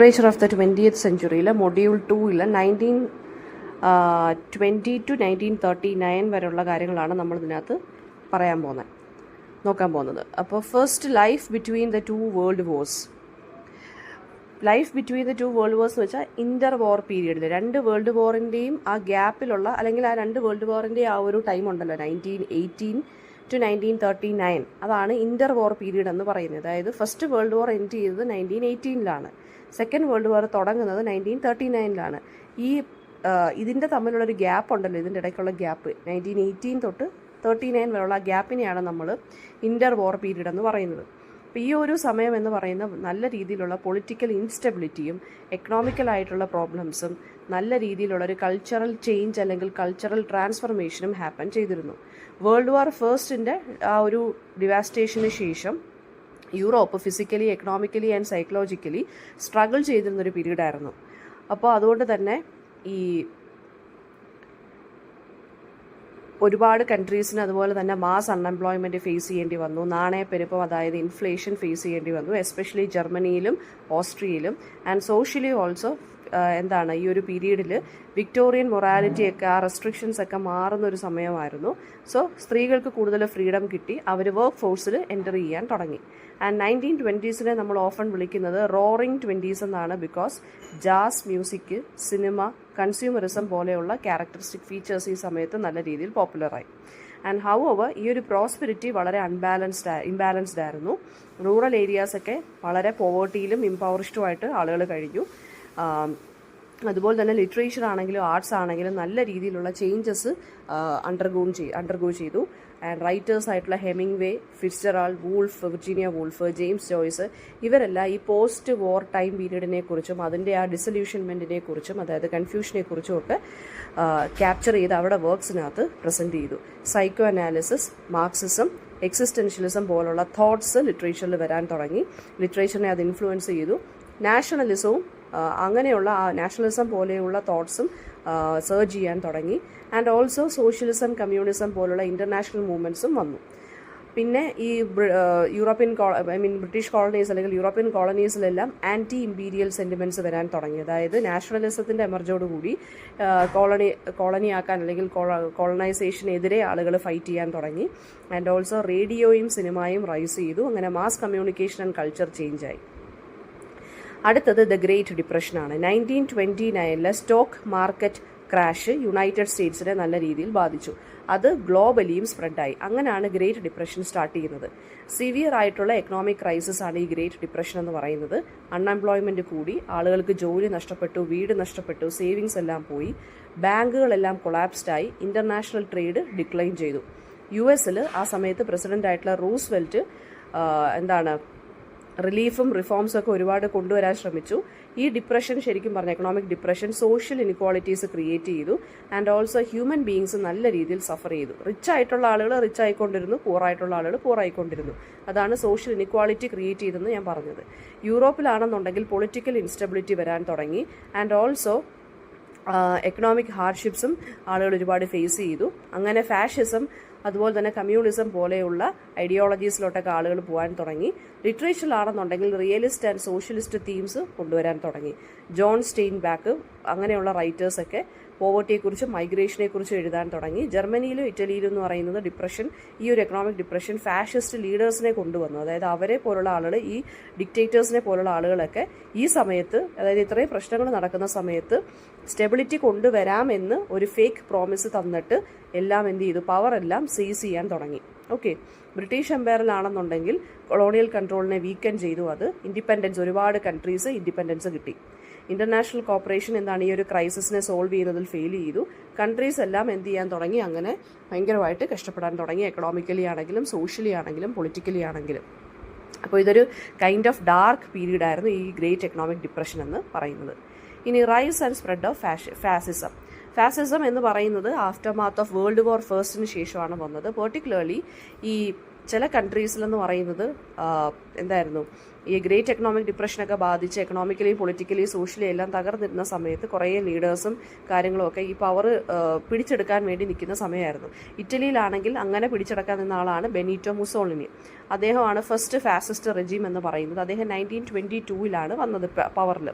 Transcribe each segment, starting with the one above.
Literature of the 20th സെഞ്ച്വറിയിൽ module 2 1920 to 1939 വരെയുള്ള കാര്യങ്ങളാണ് നമ്മൾ ഇതിനകത്ത് നോക്കാൻ പോകുന്നത്. അപ്പോൾ first life between the two world wars. Life between the two world wars എന്ന് വെച്ചാൽ ഇൻ്റർ വാർ പീരീഡിൽ രണ്ട് വേൾഡ് വാറിൻ്റെയും ആ ഗ്യാപ്പിലുള്ള അല്ലെങ്കിൽ ആ രണ്ട് വേൾഡ് വാറിൻ്റെയും ആ ഒരു ടൈം ഉണ്ടല്ലോ 1918 to 1939, അതാണ് ഇൻ്റർ വാർ പീരീഡ് എന്ന് പറയുന്നത്. അതായത് ഫസ്റ്റ് വേൾഡ് വാർ എൻഡ് ചെയ്തത് 1918-ലാണ്, സെക്കൻഡ് വേൾഡ് വാർ തുടങ്ങുന്നത് 1939-ലാണ്. ഇതിൻ്റെ തമ്മിലുള്ളൊരു ഗ്യാപ്പ് ഉണ്ടല്ലോ, ഇതിൻ്റെ ഇടയ്ക്കുള്ള ഗ്യാപ്പ് 1918 തൊട്ട് 39 വരെയുള്ള ആ ഗ്യാപ്പിനെയാണ് നമ്മൾ ഇൻ്റർ വാർ പീരീഡ് എന്ന് പറയുന്നത്. അപ്പോൾ ഈ ഒരു സമയം എന്ന് പറയുന്ന നല്ല രീതിയിലുള്ള പൊളിറ്റിക്കൽ ഇൻസ്റ്റെബിലിറ്റിയും എക്കണോമിക്കലായിട്ടുള്ള പ്രോബ്ലംസും നല്ല രീതിയിലുള്ളൊരു കൾച്ചറൽ ചേഞ്ച് അല്ലെങ്കിൽ കൾച്ചറൽ ട്രാൻസ്ഫർമേഷനും ഹാപ്പൻ ചെയ്തിരുന്നു. വേൾഡ് വാർ ഫസ്റ്റിൻ്റെ ആ ഒരു ഡിവാസ്റ്റേഷന് ശേഷം Europe physically, economically and psychologically struggle ചെയ്തിരുന്നൊരു പീരീഡായിരുന്നു. അപ്പോൾ അതുകൊണ്ട് തന്നെ ഈ ഒരുപാട് കൺട്രീസിന് അതുപോലെ തന്നെ മാസ് അൺഎംപ്ലോയ്മെൻറ്റ് ഫേസ് ചെയ്യേണ്ടി വന്നു. നാണയപ്പെരുപ്പം, അതായത് ഇൻഫ്ലേഷൻ ഫേസ് ചെയ്യേണ്ടി വന്നു, എസ്പെഷ്യലി ജർമ്മനിയിലും ഓസ്ട്രിയയിലും. ആൻഡ് സോഷ്യലി ഓൾസോ ഈ ഒരു പീരീഡിൽ വിക്ടോറിയൻ മൊറാലിറ്റിയൊക്കെ ആ റെസ്ട്രിക്ഷൻസ് ഒക്കെ മാറുന്നൊരു സമയമായിരുന്നു. സോ സ്ത്രീകൾക്ക് കൂടുതൽ ഫ്രീഡം കിട്ടി, അവർ വർക്ക് ഫോഴ്സിൽ എൻ്റർ ചെയ്യാൻ തുടങ്ങി. ആൻഡ് 1920s നമ്മൾ ഓഫൺ വിളിക്കുന്നത് റോറിംഗ് 20s എന്നാണ്. Because jazz music, cinema, consumerism പോലെയുള്ള ക്യാരക്ടറിസ്റ്റിക് ഫീച്ചേഴ്സ് ഈ സമയത്ത് നല്ല രീതിയിൽ പോപ്പുലറായി. ആൻഡ് ഹൗവർ ഈ ഒരു പ്രോസ്പെരിറ്റി വളരെ ഇംബാലൻസ്ഡ് ആയിരുന്നു. റൂറൽ ഏരിയാസൊക്കെ വളരെ പോവേർട്ടിയിലും ഇംപവർഷ്ഡുമായിട്ട് ആളുകൾ കഴിഞ്ഞു. അതുപോലെ തന്നെ ലിറ്ററേച്ചർ ആണെങ്കിലും ആർട്സ് ആണെങ്കിലും നല്ല രീതിയിലുള്ള ചേഞ്ചസ് അണ്ടർഗോ ചെയ്തു. ആൻഡ് റൈറ്റേഴ്സ് ആയിട്ടുള്ള Hemingway, Fitzgerald, Woolf, Virginia Woolf, James Joyce, ഇവരെല്ലാം ഈ പോസ്റ്റ് വാർ ടൈം പീരീഡിനെ കുറിച്ചും അതിൻ്റെ ആ ഡിസൊല്യൂഷൻമെൻറ്റിനെ കുറിച്ചും, അതായത് കൺഫ്യൂഷനെ കുറിച്ചും ഒക്കെ ക്യാപ്ചർ ചെയ്ത് അവിടെ വർക്ക്സിനകത്ത് പ്രസൻറ്റ് ചെയ്തു. സൈക്കോ അനാലിസിസ്, മാർക്സിസം, എക്സിസ്റ്റൻഷ്യലിസം പോലുള്ള തോട്ട്സ് ലിറ്ററേച്ചറിൽ വരാൻ തുടങ്ങി. ലിറ്ററേച്ചറിനെ അത് ഇൻഫ്ലുവൻസ് ചെയ്തു. നാഷണലിസവും അങ്ങനെയുള്ള ആ നാഷണലിസം പോലെയുള്ള തോട്ട്സും സർജ് ചെയ്യാൻ തുടങ്ങി. ആൻഡ് ഓൾസോ സോഷ്യലിസം, കമ്മ്യൂണിസം പോലുള്ള ഇൻ്റർനാഷണൽ മൂവ്മെൻറ്റ്സും വന്നു. പിന്നെ ഈ ബ്രിട്ടീഷ് കോളനീസ് അല്ലെങ്കിൽ യൂറോപ്യൻ കോളനീസിലെല്ലാം ആൻറ്റി ഇമ്പീരിയൽ സെൻറ്റിമെൻറ്റ്സ് വരാൻ തുടങ്ങി. അതായത് നാഷണലിസത്തിൻ്റെ എമർജോടുകൂടി കോളനിയാക്കാൻ അല്ലെങ്കിൽ കോളനൈസേഷനെതിരെ ആളുകൾ ഫൈറ്റ് ചെയ്യാൻ തുടങ്ങി. ആൻഡ് ഓൾസോ റേഡിയോയും സിനിമയും റൈസ് ചെയ്തു. അങ്ങനെ മാസ് കമ്മ്യൂണിക്കേഷൻ ആൻഡ് കൾച്ചർ ചേഞ്ചായി. അടുത്തത് ദ ഗ്രേറ്റ് ഡിപ്രഷനാണ്. 1929 സ്റ്റോക്ക് മാർക്കറ്റ് ക്രാഷ് യുണൈറ്റഡ് സ്റ്റേറ്റ്സിനെ നല്ല രീതിയിൽ ബാധിച്ചു. അത് ഗ്ലോബലിയും സ്പ്രെഡായി. അങ്ങനെയാണ് ഗ്രേറ്റ് ഡിപ്രഷൻ സ്റ്റാർട്ട് ചെയ്യുന്നത്. സിവിയർ ആയിട്ടുള്ള എക്കണോമിക് ക്രൈസിസ് ആണ് ഈ ഗ്രേറ്റ് ഡിപ്രഷൻ എന്ന് പറയുന്നത്. അൺഎംപ്ലോയ്മെൻറ്റ് കൂടി, ആളുകൾക്ക് ജോലി നഷ്ടപ്പെട്ടു, വീട് നഷ്ടപ്പെട്ടു, സേവിങ്സ് എല്ലാം പോയി, ബാങ്കുകളെല്ലാം കൊളാപ്സ്ഡായി, ഇൻ്റർനാഷണൽ ട്രേഡ് ഡിക്ലൈൻ ചെയ്തു. US ആ സമയത്ത് പ്രസിഡൻ്റ് ആയിട്ടുള്ള റൂസ്വെൽറ്റ് റിലീഫും റിഫോംസും ഒക്കെ ഒരുപാട് കൊണ്ടുവരാൻ ശ്രമിച്ചു. ഈ ഡിപ്രഷൻ ശരിക്കും പറഞ്ഞ economic depression social inequalities create ചെയ്തു. ആൻഡ് ഓൾസോ ഹ്യൂമൻ ബീയിങ്സ് നല്ല രീതിയിൽ സഫർ ചെയ്തു. റിച്ച് ആയിട്ടുള്ള ആളുകൾ റിച്ച് ആയിക്കൊണ്ടിരുന്നു, പൂർ ആയിട്ടുള്ള ആളുകൾ പൂർ ആയിക്കൊണ്ടിരുന്നു. അതാണ് സോഷ്യൽ ഇനിക്വാളിറ്റി ക്രിയേറ്റ് ചെയ്തെന്ന് ഞാൻ പറഞ്ഞത്. യൂറോപ്പിലാണെന്നുണ്ടെങ്കിൽ പൊളിറ്റിക്കൽ ഇൻസ്റ്റബിലിറ്റി വരാൻ തുടങ്ങി. ആൻഡ് ഓൾസോ എക്കണോമിക് ഹാർഡ്ഷിപ്സും ആളുകൾ ഒരുപാട് ഫേസ് ചെയ്തു. അങ്ങനെ ഫാഷിസം അതുപോലെ തന്നെ കമ്മ്യൂണിസം പോലെയുള്ള ഐഡിയോളജീസിലോട്ടൊക്കെ ആളുകൾ പോകാൻ തുടങ്ങി. ലിറ്ററേച്ചറിലാണെന്നുണ്ടെങ്കിൽ റിയലിസ്റ്റ് ആൻഡ് സോഷ്യലിസ്റ്റ് തീംസ് കൊണ്ടുവരാൻ തുടങ്ങി. ജോൺ സ്റ്റെയിൻബാക്ക് അങ്ങനെയുള്ള റൈറ്റേഴ്സൊക്കെ പോവർട്ടിയെക്കുറിച്ചും മൈഗ്രേഷനെക്കുറിച്ചും എഴുതാൻ തുടങ്ങി. ജർമ്മനിയിലും ഇറ്റലിയിലും എന്ന് പറയുന്നത് ഡിപ്രഷൻ, ഈ ഒരു എക്കണോമിക് ഡിപ്രഷൻ ഫാഷിസ്റ്റ് ലീഡേഴ്സിനെ കൊണ്ടുവന്നു. അതായത് അവരെ പോലുള്ള ആളുകൾ, ഈ ഡിക്റ്റേറ്റേഴ്സിനെ പോലുള്ള ആളുകളൊക്കെ ഈ സമയത്ത്, അതായത് ഇത്രയും പ്രശ്നങ്ങൾ നടക്കുന്ന സമയത്ത് സ്റ്റെബിലിറ്റി കൊണ്ടുവരാമെന്ന് ഒരു ഫേക്ക് പ്രോമിസ് തന്നിട്ട് എല്ലാം പവർ എല്ലാം സീസ് ചെയ്യാൻ തുടങ്ങി. ഓക്കെ, ബ്രിട്ടീഷ് എംപയറിലാണെന്നുണ്ടെങ്കിൽ കൊളോണിയൽ കൺട്രോളിനെ വീക്കൻ ചെയ്തു. അത് ഇൻഡിപെൻഡൻസ്, ഒരുപാട് കൺട്രീസ് ഇൻഡിപെൻഡൻസ് കിട്ടി. ഇന്റർനാഷണൽ കോപ്പറേഷൻ ഈ ഒരു ക്രൈസിസിനെ സോൾവ് ചെയ്യുന്നതിൽ ഫെയിൽ ചെയ്തു. കൺട്രീസ് എല്ലാം ചെയ്യാൻ തുടങ്ങി, അങ്ങനെ ഭയങ്കരമായിട്ട് കഷ്ടപ്പെടാൻ തുടങ്ങി, എക്കണോമിക്കലി ആണെങ്കിലും സോഷ്യലി ആണെങ്കിലും പൊളിറ്റിക്കലി ആണെങ്കിലും. അപ്പോൾ ഇതൊരു കൈൻഡ് ഓഫ് ഡാർക്ക് പീരീഡ് ആയിരുന്നു ഈ ഗ്രേറ്റ് എക്കണോമിക് ഡിപ്രഷൻ എന്ന് പറയുന്നത്. ഇനി rise and spread of fascism എന്ന് പറയുന്നത് aftermath of world war ഫസ്റ്റിന് ശേഷമാണ് വന്നത്. പെർട്ടിക്കുലർലി ഈ ചില കൺട്രീസിലെന്ന് പറയുന്നത് ഈ ഗ്രേറ്റ് എക്കണോമിക് ഡിപ്രഷനൊക്കെ ബാധിച്ച് എക്കണോമിക്കലി, പൊളിറ്റിക്കലി, സോഷ്യലി എല്ലാം തകർന്നിരുന്ന സമയത്ത് കുറേ ലീഡേഴ്സും കാര്യങ്ങളുമൊക്കെ ഈ പവർ പിടിച്ചെടുക്കാൻ വേണ്ടി നിൽക്കുന്ന സമയമായിരുന്നു. ഇറ്റലിയിലാണെങ്കിൽ അങ്ങനെ പിടിച്ചെടുക്കാൻ നിന്ന ആളാണ് ബെനീറ്റോ മുസോളിനി. അദ്ദേഹമാണ് ഫസ്റ്റ് ഫാസിസ്റ്റ് റെജീം എന്ന് പറയുന്നത്. അദ്ദേഹം 1922 വന്നത് പവറിൽ.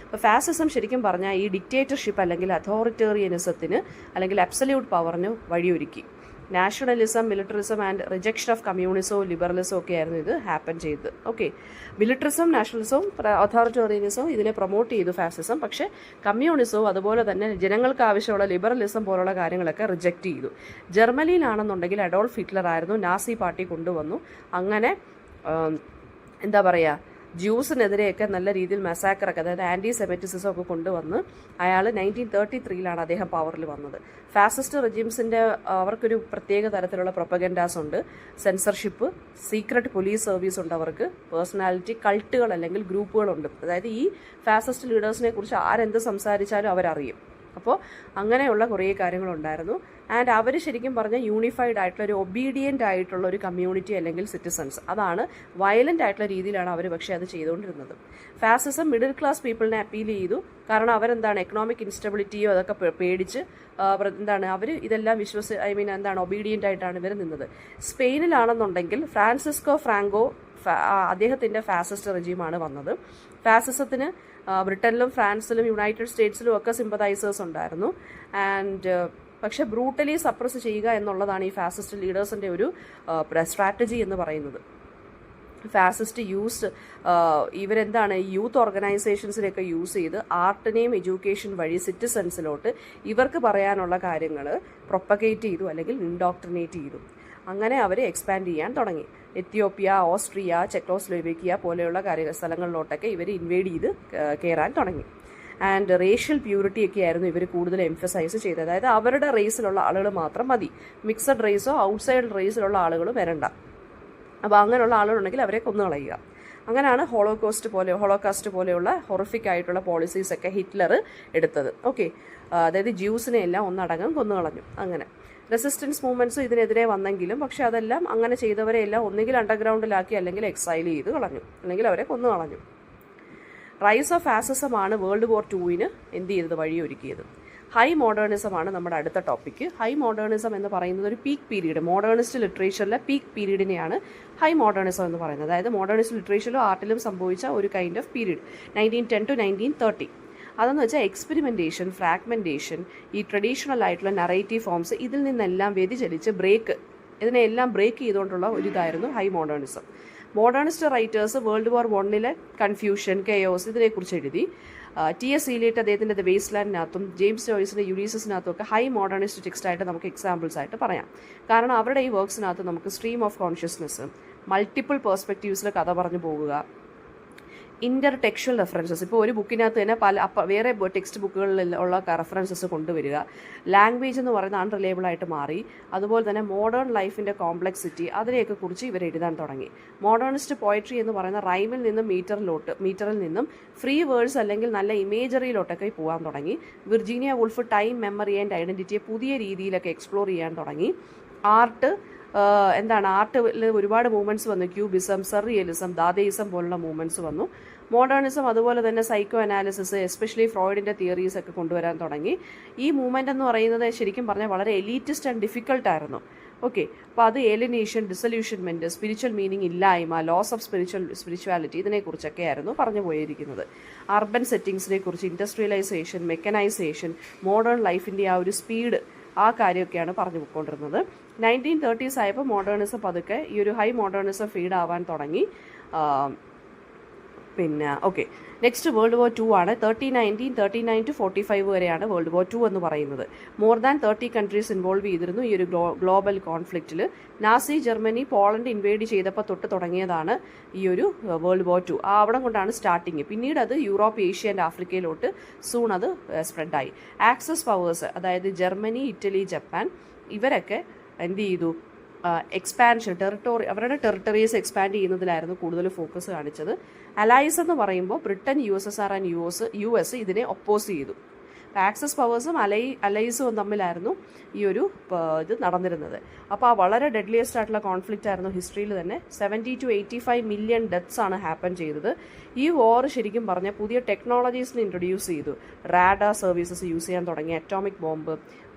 അപ്പോൾ ഫാസിസം ശരിക്കും പറഞ്ഞാൽ ഈ ഡിക്റ്റേറ്റർഷിപ്പ് അല്ലെങ്കിൽ അതോറിറ്റേറിയനിസത്തിന് അല്ലെങ്കിൽ അബ്സല്യൂട്ട് പവറിന് വഴിയൊരുക്കി. നാഷണലിസം, മിലിറ്ററിസം ആൻഡ് റിജക്ഷൻ ഓഫ് കമ്മ്യൂണിസവും ലിബറലിസവും ഒക്കെ ആയിരുന്നു ഇത് ഹാപ്പൻ ചെയ്തത്. ഓക്കെ, മിലിറ്ററിസം, നാഷണലിസവും അതോറിറ്റേറിയനിസവും ഇതിനെ പ്രൊമോട്ട് ചെയ്തു ഫാസിസം. പക്ഷേ കമ്മ്യൂണിസവും അതുപോലെ തന്നെ ജനങ്ങൾക്ക് ആവശ്യമുള്ള ലിബറലിസം പോലുള്ള കാര്യങ്ങളൊക്കെ റിജക്റ്റ് ചെയ്തു. ജർമ്മനിയിലാണെന്നുണ്ടെങ്കിൽ അഡോൾഫ് ഹിറ്റ്ലർ ആയിരുന്നു നാസി പാർട്ടി കൊണ്ടുവന്നു. അങ്ങനെ എന്താ പറയുക, ജ്യൂസിനെതിരെയൊക്കെ നല്ല രീതിയിൽ മെസാക്കറൊക്കെ, അതായത് ആൻറ്റി സെമിറ്റിസിസം ഒക്കെ കൊണ്ടുവന്ന് അയാൾ 1933 അദ്ദേഹം പവറിൽ വന്നത്. ഫാസിസ്റ്റ് റെജിംസിൻ്റെ അവർക്കൊരു പ്രത്യേക തരത്തിലുള്ള പ്രൊപ്പഗൻഡാസ് ഉണ്ട്, സെൻസർഷിപ്പ്, സീക്രട്ട് പോലീസ് സർവീസ് ഉണ്ട്, അവർക്ക് പേഴ്സണാലിറ്റി കൾട്ടുകൾ അല്ലെങ്കിൽ ഗ്രൂപ്പുകളുണ്ട്. അതായത് ഈ ഫാസിസ്റ്റ് ലീഡേഴ്സിനെ കുറിച്ച് ആരെന്ത് സംസാരിച്ചാലും അവരറിയും. അപ്പോൾ അങ്ങനെയുള്ള കുറേ കാര്യങ്ങളുണ്ടായിരുന്നു. ആൻഡ് അവർ ശരിക്കും പറഞ്ഞാൽ യൂണിഫൈഡ് ആയിട്ടുള്ള ഒരു ഒബീഡിയൻ്റ് ആയിട്ടുള്ള ഒരു കമ്മ്യൂണിറ്റി അല്ലെങ്കിൽ സിറ്റിസൺസ്, അതാണ് വയലൻ്റ് ആയിട്ടുള്ള രീതിയിലാണ് അവർ പക്ഷേ അത് ചെയ്തുകൊണ്ടിരുന്നത്. ഫാസിസം മിഡിൽ ക്ലാസ് പീപ്പിളിനെ അപ്പീൽ ചെയ്തു. കാരണം അവരെന്താണ് എക്കണോമിക് ഇൻസ്റ്റബിലിറ്റിയോ അതൊക്കെ പേടിച്ച് എന്താണ് അവർ ഇതെല്ലാം ഒബീഡിയൻ്റ് ആയിട്ടാണ് ഇവർ നിന്നത്. സ്പെയിനിലാണെന്നുണ്ടെങ്കിൽ ഫ്രാൻസിസ്കോ ഫ്രാങ്കോ അദ്ദേഹത്തിൻ്റെ ഫാസിസ്റ്റ് റെജീമാണ് വന്നത്. ഫാസിസത്തിന് ബ്രിട്ടനിലും ഫ്രാൻസിലും യുണൈറ്റഡ് സ്റ്റേറ്റ്സിലും ഒക്കെ സിമ്പതൈസേഴ്സ് ഉണ്ടായിരുന്നു. ആൻഡ് പക്ഷെ ബ്രൂട്ടലി സപ്രസ് ചെയ്യുക എന്നുള്ളതാണ് ഈ ഫാസിസ്റ്റ് ലീഡേഴ്സിൻ്റെ ഒരു സ്ട്രാറ്റജി എന്ന് പറയുന്നത്. ഫാസിസ്റ്റ് യൂസ് ഇവരെന്താണ് യൂത്ത് ഓർഗനൈസേഷൻസിനെയൊക്കെ യൂസ് ചെയ്ത് ആർട്ടിനെയും എഡ്യൂക്കേഷൻ വഴി സിറ്റിസൺസിലോട്ട് ഇവർക്ക് പറയാനുള്ള കാര്യങ്ങൾ പ്രൊപ്പഗേറ്റ് ചെയ്തു അല്ലെങ്കിൽ ഇൻഡോക്ട്രിനേറ്റ് ചെയ്തു. അങ്ങനെ അവർ എക്സ്പാൻഡ് ചെയ്യാൻ തുടങ്ങി. എത്യോപ്യ, ഓസ്ട്രിയ, ചെക്കോസ്ലോവേക്കിയ പോലെയുള്ള സ്ഥലങ്ങളിലോട്ടൊക്കെ ഇവർ ഇൻവേഡ് ചെയ്ത് കയറാൻ തുടങ്ങി. ആൻഡ് റേഷ്യൽ പ്യൂരിറ്റി ഒക്കെ ആയിരുന്നു ഇവർ കൂടുതൽ എംഫസൈസ് ചെയ്തത്. അതായത് അവരുടെ റേസിലുള്ള ആളുകൾ മാത്രം മതി, മിക്സഡ് റേസോ ഔട്ട്സൈഡ് റേസിലുള്ള ആളുകൾ വരണ്ട. അപ്പോൾ അങ്ങനെയുള്ള ആളുകളുണ്ടെങ്കിൽ അവരെ കൊന്നുകളയുക. അങ്ങനെയാണ് ഹോളോകാസ്റ്റ് പോലെയുള്ള ഹൊറിഫിക് ആയിട്ടുള്ള പോളിസീസൊക്കെ ഹിറ്റ്ലർ എടുത്തത്. ഓക്കെ, അതായത് ജ്യൂസിനെ എല്ലാം ഒന്നടങ്കം കൊന്നുകളഞ്ഞു. അങ്ങനെ റെസിസ്റ്റൻസ് മൂവ്മെൻറ്റ്സ് ഇതിനെതിരെ വന്നെങ്കിലും പക്ഷെ അതെല്ലാം അങ്ങനെ ചെയ്തവരെയെല്ലാം ഒന്നുകിൽ അണ്ടർഗ്രൗണ്ടിലാക്കി അല്ലെങ്കിൽ എക്സൈൽ ചെയ്ത് കളഞ്ഞു, അല്ലെങ്കിൽ അവരെ കൊന്നു കളഞ്ഞു. റൈസ് ഓഫ് ഫാസിസമാണ് വേൾഡ് വാർ 2 എന്ത് ചെയ്തത്, വഴിയൊരുക്കിയത്. ഹൈ മോഡേണിസമാണ് നമ്മുടെ അടുത്ത ടോപ്പിക്ക്. ഹൈ മോഡേണിസം എന്ന് പറയുന്നത് ഒരു പീക്ക് പീരീഡ്, മോഡേണിസ്റ്റ് ലിറ്ററേച്ചറിലെ പീക്ക് പീരീഡിനെയാണ് ഹൈ മോഡേണിസം എന്ന് പറയുന്നത്. അതായത് മോഡേണിസ്റ്റ് ലിറ്ററേച്ചറിലും ആർട്ടിലും സംഭവിച്ച ഒരു കൈൻഡ് ഓഫ് പീരീഡ് 1910 to 1930. അതെന്ന് വെച്ചാൽ എക്സ്പെരിമെൻറ്റേഷൻ, ഫ്രാഗ്മെൻറ്റേഷൻ, ഈ ട്രഡീഷണൽ ആയിട്ടുള്ള നറേറ്റീവ് ഫോംസ് ഇതിൽ നിന്നെല്ലാം വ്യതിചലിച്ച് ഇതിനെല്ലാം ബ്രേക്ക് ചെയ്തുകൊണ്ടുള്ള ഒരു ഇതായിരുന്നു high modernism. Modernist writers world war 1 confusion, chaos ഇതിനെക്കുറിച്ച് എഴുതി. T.S. Eliot അദ്ദേഹത്തിൻ്റെ ദ വേസ്റ്റ് ലാൻഡിനകത്തും ജെയിംസ് ജോയ്സിൻ്റെ യുലീസസിനകത്തും ഒക്കെ ഹൈ മോഡേണിസ്റ്റ് ടെക്സ്റ്റ് ആയിട്ട് നമുക്ക് എക്സാമ്പിൾസ് ആയിട്ട് പറയാം. കാരണം അവരുടെ ഈ വർക്ക്സിനകത്ത് നമുക്ക് സ്ട്രീം ഓഫ് കോൺഷ്യസ്നെസ്, മൾട്ടിപ്പിൾ പേഴ്സ്പെക്റ്റീവ്സിൽ കഥ പറഞ്ഞു പോകുക, ഇൻ്റർ ടെക്ച്വൽ റെഫറൻസസ്, ഇപ്പോൾ ഒരു ബുക്കിനകത്ത് തന്നെ വേറെ ടെക്സ്റ്റ് ബുക്കുകളിൽ ഉള്ള റെഫറൻസസ് കൊണ്ടുവരിക, ലാംഗ്വേജ് എന്ന് പറയുന്നത് അൺറിലയബിൾ ആയിട്ട് മാറി. അതുപോലെ തന്നെ മോഡേൺ ലൈഫിൻ്റെ കോംപ്ലക്സിറ്റി അതിനെയൊക്കെ കുറിച്ച് ഇവർ എഴുതാൻ തുടങ്ങി. മോഡേണിസ്റ്റ് പോയട്രി എന്ന് പറയുന്ന റൈമിൽ നിന്നും മീറ്ററിൽ നിന്നും ഫ്രീ വേർഡ്സ് അല്ലെങ്കിൽ നല്ല ഇമേജറിയിലോട്ടൊക്കെ പോകാൻ തുടങ്ങി. Virginia Woolf time, memory and ഐഡൻറ്റിറ്റിയെ പുതിയ രീതിയിലൊക്കെ എക്സ്പ്ലോർ ചെയ്യാൻ തുടങ്ങി. ആർട്ടിൽ ഒരുപാട് മൂവ്മെൻറ്റ്സ് വന്നു. ക്യൂബിസം, സർറിയലിസം, ദാദയിസം പോലുള്ള മൂവ്മെൻറ്റ്സ് വന്നു. മോഡേണിസം അതുപോലെ തന്നെ സൈക്കോ അനാലിസിസ്, എസ്പെഷ്യലി ഫ്രോയിഡിൻ്റെ തിയറീസ് ഒക്കെ കൊണ്ടുവരാൻ തുടങ്ങി. ഈ മൂവ്മെൻ്റ് എന്ന് പറയുന്നത് ശരിക്കും പറഞ്ഞാൽ വളരെ എലീറ്റിസ്റ്റ് ആൻഡ് ഡിഫിക്കൽട്ടായിരുന്നു. ഓക്കെ, അപ്പോൾ അത് ഏലിനേഷൻ, ഡിസൊല്യൂഷൻമെൻറ്റ്, സ്പിരിച്വൽ മീനിങ് ഇല്ലായ്മ, ലോസ് ഓഫ് സ്പിരിച്വാലിറ്റി ഇതിനെക്കുറിച്ചൊക്കെ ആയിരുന്നു പറഞ്ഞു പോയിരിക്കുന്നത്. അർബൻ സെറ്റിങ്സിനെ കുറിച്ച്, ഇൻഡസ്ട്രിയലൈസേഷൻ, മെക്കനൈസേഷൻ, മോഡേൺ ലൈഫിൻ്റെ ആ ഒരു സ്പീഡ്, ആ കാര്യമൊക്കെയാണ് പറഞ്ഞു പോയിക്കൊണ്ടിരുന്നത്. 1930s ആയപ്പോൾ മോഡേണിസം പതുക്കെ ഈ ഒരു ഹൈ മോഡേണിസം ഫീഡ് ആവാൻ തുടങ്ങി. പിന്നെ നെക്സ്റ്റ് വേൾഡ് വാർ 2 ആണ്. 1939 to 45 വരെയാണ് വേൾഡ് വാർ 2 എന്ന് പറയുന്നത്. മോർ ദാൻ 30 കൺട്രീസ് ഇൻവോൾവ് ചെയ്തിരുന്നു ഈ ഒരു ഗ്ലോബൽ കോൺഫ്ലിക്റ്റിൽ. നാസി ജർമ്മനി പോളണ്ട് ഇൻവേഡ് ചെയ്തപ്പോൾ തൊട്ട് തുടങ്ങിയതാണ് ഈ ഒരു വേൾഡ് വാർ 2. അവിടെ കൊണ്ടാണ് സ്റ്റാർട്ടിങ്. പിന്നീട് അത് യൂറോപ്പ്, ഏഷ്യ ആൻഡ് ആഫ്രിക്കയിലോട്ട് സൂൺ അത് സ്പ്രെഡായി. ആക്സസ് പവേഴ്സ്, അതായത് ജർമ്മനി, ഇറ്റലി, ജപ്പാൻ, ഇവരൊക്കെ എന്ത് ചെയ്തു, എക്സ്പാൻഷൻ, അവരുടെ ടെറിട്ടറീസ് എക്സ്പാൻഡ് ചെയ്യുന്നതിലായിരുന്നു കൂടുതൽ ഫോക്കസ് കാണിച്ചത്. അലൈസ് എന്ന് പറയുമ്പോൾ ബ്രിട്ടൻ, USSR ആൻഡ് US ഇതിനെ ഒപ്പോസ് ചെയ്തു. ആക്സസ് പവേഴ്സും അലൈസും തമ്മിലായിരുന്നു ഈ ഒരു ഇത് നടന്നിരുന്നത്. അപ്പോൾ ആ വളരെ ഡെഡ്ലിയസ്റ്റ് ആയിട്ടുള്ള കോൺഫ്ലിക്റ്റ് ആയിരുന്നു ഹിസ്റ്ററിയിൽ തന്നെ. 70 to 85 മില്യൺ ഡെത്ത്സ് ആണ് ഹാപ്പൻ ചെയ്തത്. ഈ വാർ ശരിക്കും പറഞ്ഞാൽ പുതിയ ടെക്നോളജീസിനെ ഇൻട്രൊഡ്യൂസ് ചെയ്തു. റാഡാർ സർവീസസ് യൂസ് ചെയ്യാൻ തുടങ്ങി, അറ്റോമിക് ബോംബ്,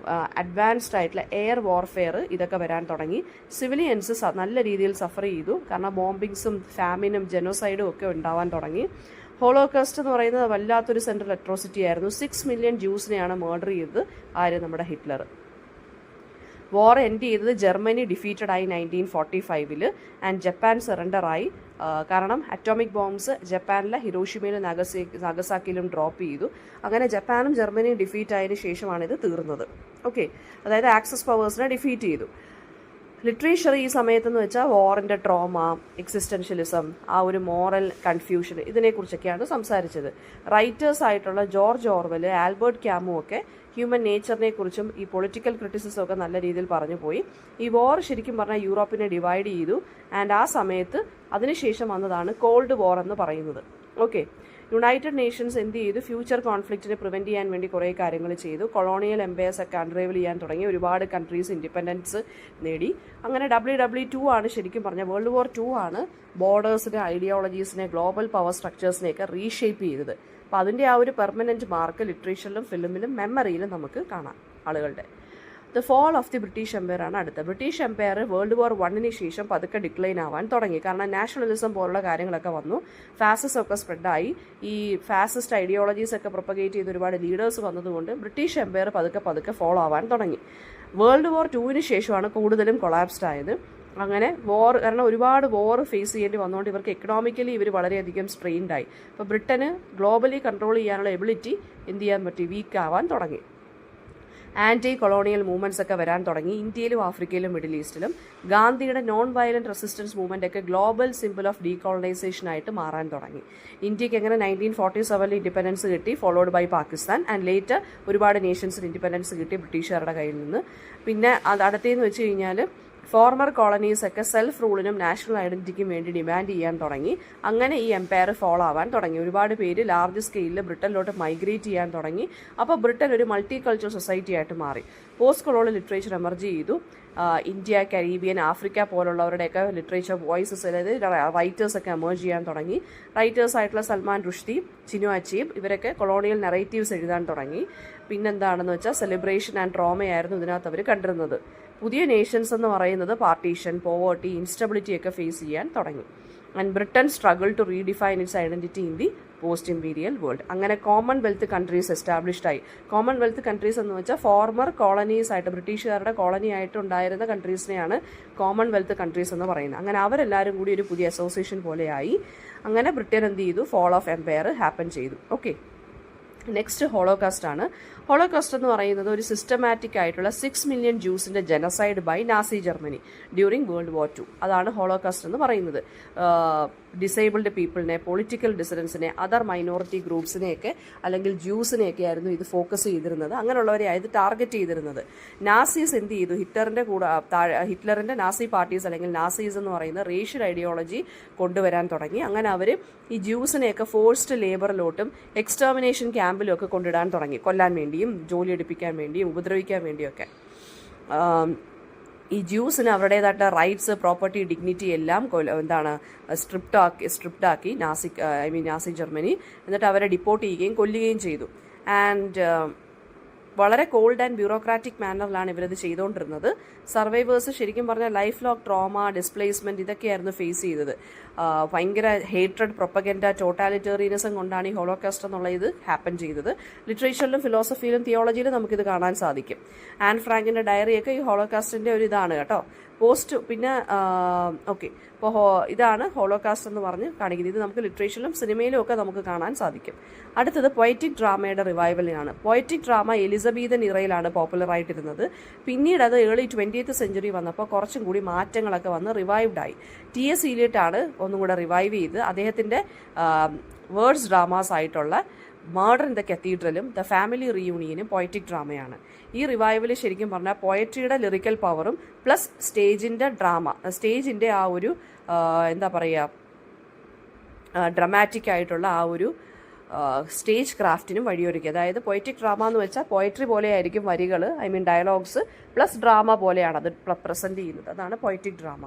അഡ്വാൻസ്ഡ് ആയിട്ടുള്ള എയർ വാർഫെയർ ഇതൊക്കെ വരാൻ തുടങ്ങി. സിവിലിയൻസ് നല്ല രീതിയിൽ സഫർ ചെയ്തു. കാരണം ബോംബിങ്സും ഫാമിനും ജനോസൈഡും ഒക്കെ ഉണ്ടാവാൻ തുടങ്ങി. ഹോളോകോസ്റ്റ് എന്ന് പറയുന്നത് വല്ലാത്തൊരു സെൻട്രൽ അട്രോസിറ്റി ആയിരുന്നു. 6 മില്യൺ ജ്യൂസിനെയാണ് മർഡർ ചെയ്തത് നമ്മുടെ ഹിറ്റ്ലർ. വാർ എൻഡ് ചെയ്തത് ജർമ്മനി ഡിഫീറ്റഡ് ആയി 1945 ആൻഡ് ജപ്പാൻ സറണ്ടറായി. കാരണം അറ്റോമിക് ബോംബ്സ് ജപ്പാനിലെ ഹിരോഷിമയിലും നാഗസാക്കിയിലും ഡ്രോപ്പ് ചെയ്തു. അങ്ങനെ ജപ്പാനും ജർമ്മനിയും ഡിഫീറ്റ് ആയതിനു ശേഷമാണ് ഇത് തീർന്നത്. ഓക്കെ, അതായത് ആക്സസ് പവേഴ്സിനെ ഡിഫീറ്റ് ചെയ്തു. ലിറ്ററേച്ചർ ഈ സമയത്തെന്ന് വെച്ചാൽ വാറിൻ്റെ ട്രോമ, എക്സിസ്റ്റൻഷ്യലിസം, ആ ഒരു മോറൽ കൺഫ്യൂഷൻ, ഇതിനെക്കുറിച്ചൊക്കെയാണ് സംസാരിച്ചത്. റൈറ്റേഴ്സ് ആയിട്ടുള്ള ജോർജ് ഓർവെൽ, ആൽബർട്ട് ക്യാമു ഒക്കെ ഹ്യൂമൻ നേച്ചറിനെ കുറിച്ചും ഈ പൊളിറ്റിക്കൽ ക്രിറ്റിസിസം ഒക്കെ നല്ല രീതിയിൽ പറഞ്ഞു പോയി. ഈ വാർ ശരിക്കും പറഞ്ഞാൽ യൂറോപ്പിനെ ഡിവൈഡ് ചെയ്തു. ആൻഡ് ആ സമയത്ത് അതിനുശേഷം വന്നതാണ് കോൾഡ് വാർ എന്ന് പറയുന്നത്. ഓക്കെ, യുണൈറ്റഡ് നേഷൻസ് എന്ത് ചെയ്തു? ഫ്യൂച്ചർ കോൺഫ്ലിക്റ്റിനെ പ്രിവെൻറ്റ് ചെയ്യാൻ വേണ്ടി കുറേ കാര്യങ്ങൾ ചെയ്തു. കൊളോണിയൽ എംപയേഴ്സ് ഒക്കെ അൺറൈവൽ ചെയ്യാൻ തുടങ്ങി. ഒരുപാട് കൺട്രീസ് ഇൻഡിപെൻഡൻസ് നേടി. അങ്ങനെ WW2 ആണ് ശരിക്കും പറഞ്ഞാൽ വേൾഡ് വാർ 2 ആണ് ബോർഡേഴ്സിനെ, ഐഡിയോളജീസിനെ, ഗ്ലോബൽ പവർ സ്ട്രക്ചേഴ്സിനെയൊക്കെ റീഷേപ്പ് ചെയ്തത്. അപ്പോൾ അതിൻ്റെ ആ ഒരു പെർമനൻറ്റ് മാർക്ക് ലിറ്ററേച്ചറിലും ഫിലിമിലും മെമ്മറിയിലും നമുക്ക് കാണാം ആളുകളുടെ. The fall of the British empire ആണ് അടുത്ത. ബ്രിട്ടീഷ് എംപയർ വേൾഡ് വാർ 1 ശേഷം പതുക്കെ ഡിക്ലൈൻ ആവാൻ തുടങ്ങി. കാരണം നാഷണലിസം പോലുള്ള കാര്യങ്ങളൊക്കെ വന്നു, ഫാസിസം ഒക്കെ സ്പ്രെഡായി. ഈ ഫാസിസ്റ്റ് ഐഡിയോളജീസ് ഒക്കെ പ്രൊപ്പഗേറ്റ് ചെയ്ത് ഒരുപാട് ലീഡേഴ്സ് വന്നതുകൊണ്ട് ബ്രിട്ടീഷ് എംപയർ പതുക്കെ ഫോളോ ആവാൻ തുടങ്ങി. വേൾഡ് വാർ 2 ശേഷമാണ് കൂടുതലും കൊളാപ്സ്ഡ് ആയത്. അങ്ങനെ കാരണം ഒരുപാട് വാർ ഫേസ് ചെയ്യേണ്ടി വന്നുകൊണ്ട് ഇവർക്ക് എക്കണോമിക്കലി ഇവർ വളരെയധികം സ്ട്രെയിൻഡ് ആയി. അപ്പോൾ ബ്രിട്ടന് ഗ്ലോബലി കൺട്രോൾ ചെയ്യാനുള്ള എബിലിറ്റി എന്ത് ചെയ്യാൻ പറ്റി? വീക്ക് ആവാൻ തുടങ്ങി. ആൻറ്റി കൊളോണിയൽ മൂവ്മെൻറ്റ്സ് ഒക്കെ വരാൻ തുടങ്ങി ഇന്ത്യയിലും ആഫ്രിക്കയിലും മിഡിൽ ഈസ്റ്റിലും. ഗാന്ധിയുടെ നോൺ വയലൻറ്റ് റെസിസ്റ്റൻസ് മൂവ്മെൻ്റ് ഒക്കെ ഗ്ലോബൽ സിമ്പിൾ ഓഫ് ഡീകോളനൈസേഷൻ ആയിട്ട് മാറാൻ തുടങ്ങി. ഇന്ത്യക്ക് എങ്ങനെ 1947 ഇൻഡിപെൻഡൻസ് കിട്ടി, followed by Pakistan, and later ഒരുപാട് നേഷൻസിന് ഇൻഡിപെൻഡൻസ് കിട്ടി ബ്രിട്ടീഷുകാരുടെ കയ്യിൽ നിന്ന്. പിന്നെ അടുത്തേന്ന് വെച്ച് കഴിഞ്ഞാൽ ഫോർമർ കോളനീസ് ഒക്കെ സെൽഫ് റൂളിനും നാഷണൽ ഐഡൻറ്റിറ്റിക്കും വേണ്ടി ഡിമാൻഡ് ചെയ്യാൻ തുടങ്ങി. അങ്ങനെ ഈ എംപയർ ഫോളോ ആവാൻ തുടങ്ങി. ഒരുപാട് പേര് ലാർജ് സ്കെയിലിൽ ബ്രിട്ടനിലോട്ട് മൈഗ്രേറ്റ് ചെയ്യാൻ തുടങ്ങി. അപ്പോൾ ബ്രിട്ടൻ ഒരു മൾട്ടി കൾച്ചറൽ സൊസൈറ്റി ആയിട്ട് മാറി. പോസ്റ്റ് കൊളോണിയൽ ലിറ്ററേച്ചർ എമർജ് ചെയ്തു. ഇന്ത്യ, കരീബിയൻ, ആഫ്രിക്ക പോലുള്ളവരുടെയൊക്കെ ലിറ്ററേച്ചർ വോയിസസ്, അതായത് റൈറ്റേഴ്സൊക്കെ എമർജ് ചെയ്യാൻ തുടങ്ങി. റൈറ്റേഴ്സായിട്ടുള്ള സൽമാൻ റുഷ്ദി, ചിനു അച്ചീബ്, ഇവരൊക്കെ കൊളോണിയൽ നെറേറ്റീവ്സ് എഴുതാൻ തുടങ്ങി. പിന്നെന്താണെന്ന് വെച്ചാൽ സെലിബ്രേഷൻ ആൻഡ് ട്രോമയായിരുന്നു ഇതിനകത്ത് അവർ കണ്ടിരുന്നത്. പുതിയ നേഷൻസ് എന്ന് പറയുന്നത് പാർട്ടീഷൻ, പോവേർട്ടി, ഇൻസ്റ്റബിലിറ്റി ഒക്കെ ഫേസ് ചെയ്യാൻ തുടങ്ങി. And Britain struggle to redefine its identity in the post imperial world. അങ്ങനെ കോമൺവെൽത്ത് കൺട്രീസ് എസ്റ്റാബ്ലിഷ്ഡ് ആയി. കോമൺവെൽത്ത് കൺട്രീസ് എന്ന് വെച്ചാൽ ഫോർമർ കോളനീസ് ആയിട്ട്, ബ്രിട്ടീഷുകാരുടെ കോളനി ആയിട്ട് ഉണ്ടായിരുന്ന കൺട്രീസിനെയാണ് കോമൺവെൽത്ത് കൺട്രീസ് എന്ന് പറയുന്നത്. അങ്ങനെ അവരെല്ലാവരും കൂടി ഒരു പുതിയ അസോസിയേഷൻ പോലെയായി. അങ്ങനെ ബ്രിട്ടൻ എന്ത് ചെയ്തു? ഫോൾ ഓഫ് എംപയർ ഹാപ്പൻ ചെയ്തു. ഓക്കെ, നെക്സ്റ്റ് ഹോളോകാസ്റ്റ് ആണ്. ഹോളോകാസ്റ്റ് എന്ന് പറയുന്നത് ഒരു സിസ്റ്റമാറ്റിക് ആയിട്ടുള്ള 6 മില്യൺ ജ്യൂസിൻ്റെ genocide by Nazi Germany during world war 2. അതാണ് ഹോളോകാസ്റ്റ് എന്ന് പറയുന്നത്. ഡിസേബിൾഡ് പീപ്പിളിനെ, പൊളിറ്റിക്കൽ ഡിസിഡൻസിനെ, അതർ മൈനോറിറ്റി ഗ്രൂപ്പ്സിനെയൊക്കെ അല്ലെങ്കിൽ ജ്യൂസിനെയൊക്കെ ആയിരുന്നു ഇത് ഫോക്കസ് ചെയ്തിരുന്നത്. അങ്ങനെയുള്ളവരെയായത് ടാർഗറ്റ് ചെയ്തിരുന്നത്. നാസീസ് എന്ത് ചെയ്തു? ഹിറ്റ്ലറിൻ്റെ നാസി പാർട്ടീസ് അല്ലെങ്കിൽ നാസീസ് എന്ന് പറയുന്ന റേഷ്യൽ ഐഡിയോളജി കൊണ്ടുവരാൻ തുടങ്ങി. അങ്ങനെ അവർ ഈ ജ്യൂസിനെയൊക്കെ ഫോഴ്സ്ഡ് ലേബറിലോട്ടും എക്സ്റ്റർമിനേഷൻ ക്യാമ്പിലും ഒക്കെ കൊണ്ടിടാൻ തുടങ്ങി, കൊല്ലാൻ വേണ്ടിയും ജോലി എടുപ്പിക്കാൻ വേണ്ടിയും ഉപദ്രവിക്കാൻ വേണ്ടിയൊക്കെ. ഈ ജ്യൂസിന് അവരുടേതായിട്ട് റൈറ്റ്സ്, പ്രോപ്പർട്ടി, ഡിഗ്നിറ്റി എല്ലാം സ്ട്രിപ്റ്റാക്കി നാസി ജർമ്മനി. എന്നിട്ട് അവരെ ഡിപ്പോർട്ട് ചെയ്യുകയും കൊല്ലുകയും ചെയ്തു. ആൻഡ് വളരെ കോൾഡ് ആൻഡ് ബ്യൂറോക്രാറ്റിക് മാനറിലാണ് ഇവരത് ചെയ്തുകൊണ്ടിരുന്നത്. സർവൈവേഴ്സ് ശരിക്കും പറഞ്ഞാൽ ലൈഫ് ലോങ് ട്രോമ, ഡിസ്പ്ലേസ്മെൻറ്റ് ഇതൊക്കെയായിരുന്നു ഫേസ് ചെയ്തത്. ഭയങ്കര ഹേറ്റ്രഡ്, പ്രൊപ്പഗൻഡ, ടോട്ടാലിറ്റേറിയനിസം കൊണ്ടാണ് ഈ ഹോളോകാസ്റ്റ് എന്നുള്ള ഇത് ഹാപ്പൻ ചെയ്തത്. ലിറ്ററേച്ചറിലും ഫിലോസഫിയിലും തിയോളജിയിലും നമുക്കിത് കാണാൻ സാധിക്കും. ആൻ ഫ്രാങ്കിൻ്റെ ഡയറിയൊക്കെ ഈ ഹോളോകാസ്റ്റിൻ്റെ ഒരു ഇതാണ് കേട്ടോ. പിന്നെ ഓക്കെ, ഇപ്പോൾ ഇതാണ് ഹോളോകാസ്റ്റ് എന്ന് പറഞ്ഞ് കാണിക്കുന്നത്. ഇത് നമുക്ക് ലിറ്ററേച്ചറിലും സിനിമയിലും ഒക്കെ നമുക്ക് കാണാൻ സാധിക്കും. അടുത്തത് പൊയറ്റിക് ഡ്രാമയുടെ റിവൈവലാണ്. പൊയറ്റിക് ഡ്രാമ എലിസബീതൻ ഇറയിലാണ് പോപ്പുലർ ആയിട്ടിരുന്നത്. പിന്നീട് അത് ഏർലി 20th സെഞ്ചുറി വന്നപ്പോൾ കുറച്ചും കൂടി മാറ്റങ്ങളൊക്കെ വന്ന് റിവൈവ്ഡ് ആയി. T.S. Eliot ഒന്നും കൂടെ റിവൈവ് ചെയ്ത് അദ്ദേഹത്തിൻ്റെ വേർഡ്സ് ഡ്രാമാസ് ആയിട്ടുള്ള മർഡർ ഇൻ ദ കത്തീഡ്രലും ദ ഫാമിലി റീയൂണിയനും പൊയറ്റിക് ഡ്രാമയാണ്. ഈ റിവൈവൽ ശരിക്കും പറഞ്ഞാൽ പോയട്രിയുടെ ലിറിക്കൽ പവറും പ്ലസ് സ്റ്റേജിൻ്റെ ആ ഒരു എന്താ പറയുക, ഡ്രമാറ്റിക് ആയിട്ടുള്ള ആ ഒരു സ്റ്റേജ് ക്രാഫ്റ്റിനും വഴിയൊരുക്കി. അതായത് പൊയറ്റിക് ഡ്രാമ എന്ന് വെച്ചാൽ പോയട്രി പോലെയായിരിക്കും വരികൾ, ഡയലോഗ്സ് പ്ലസ് ഡ്രാമ പോലെയാണ് അത് പ്രസൻറ്റ് ചെയ്യുന്നത്. അതാണ് പൊയറ്റിക് ഡ്രാമ.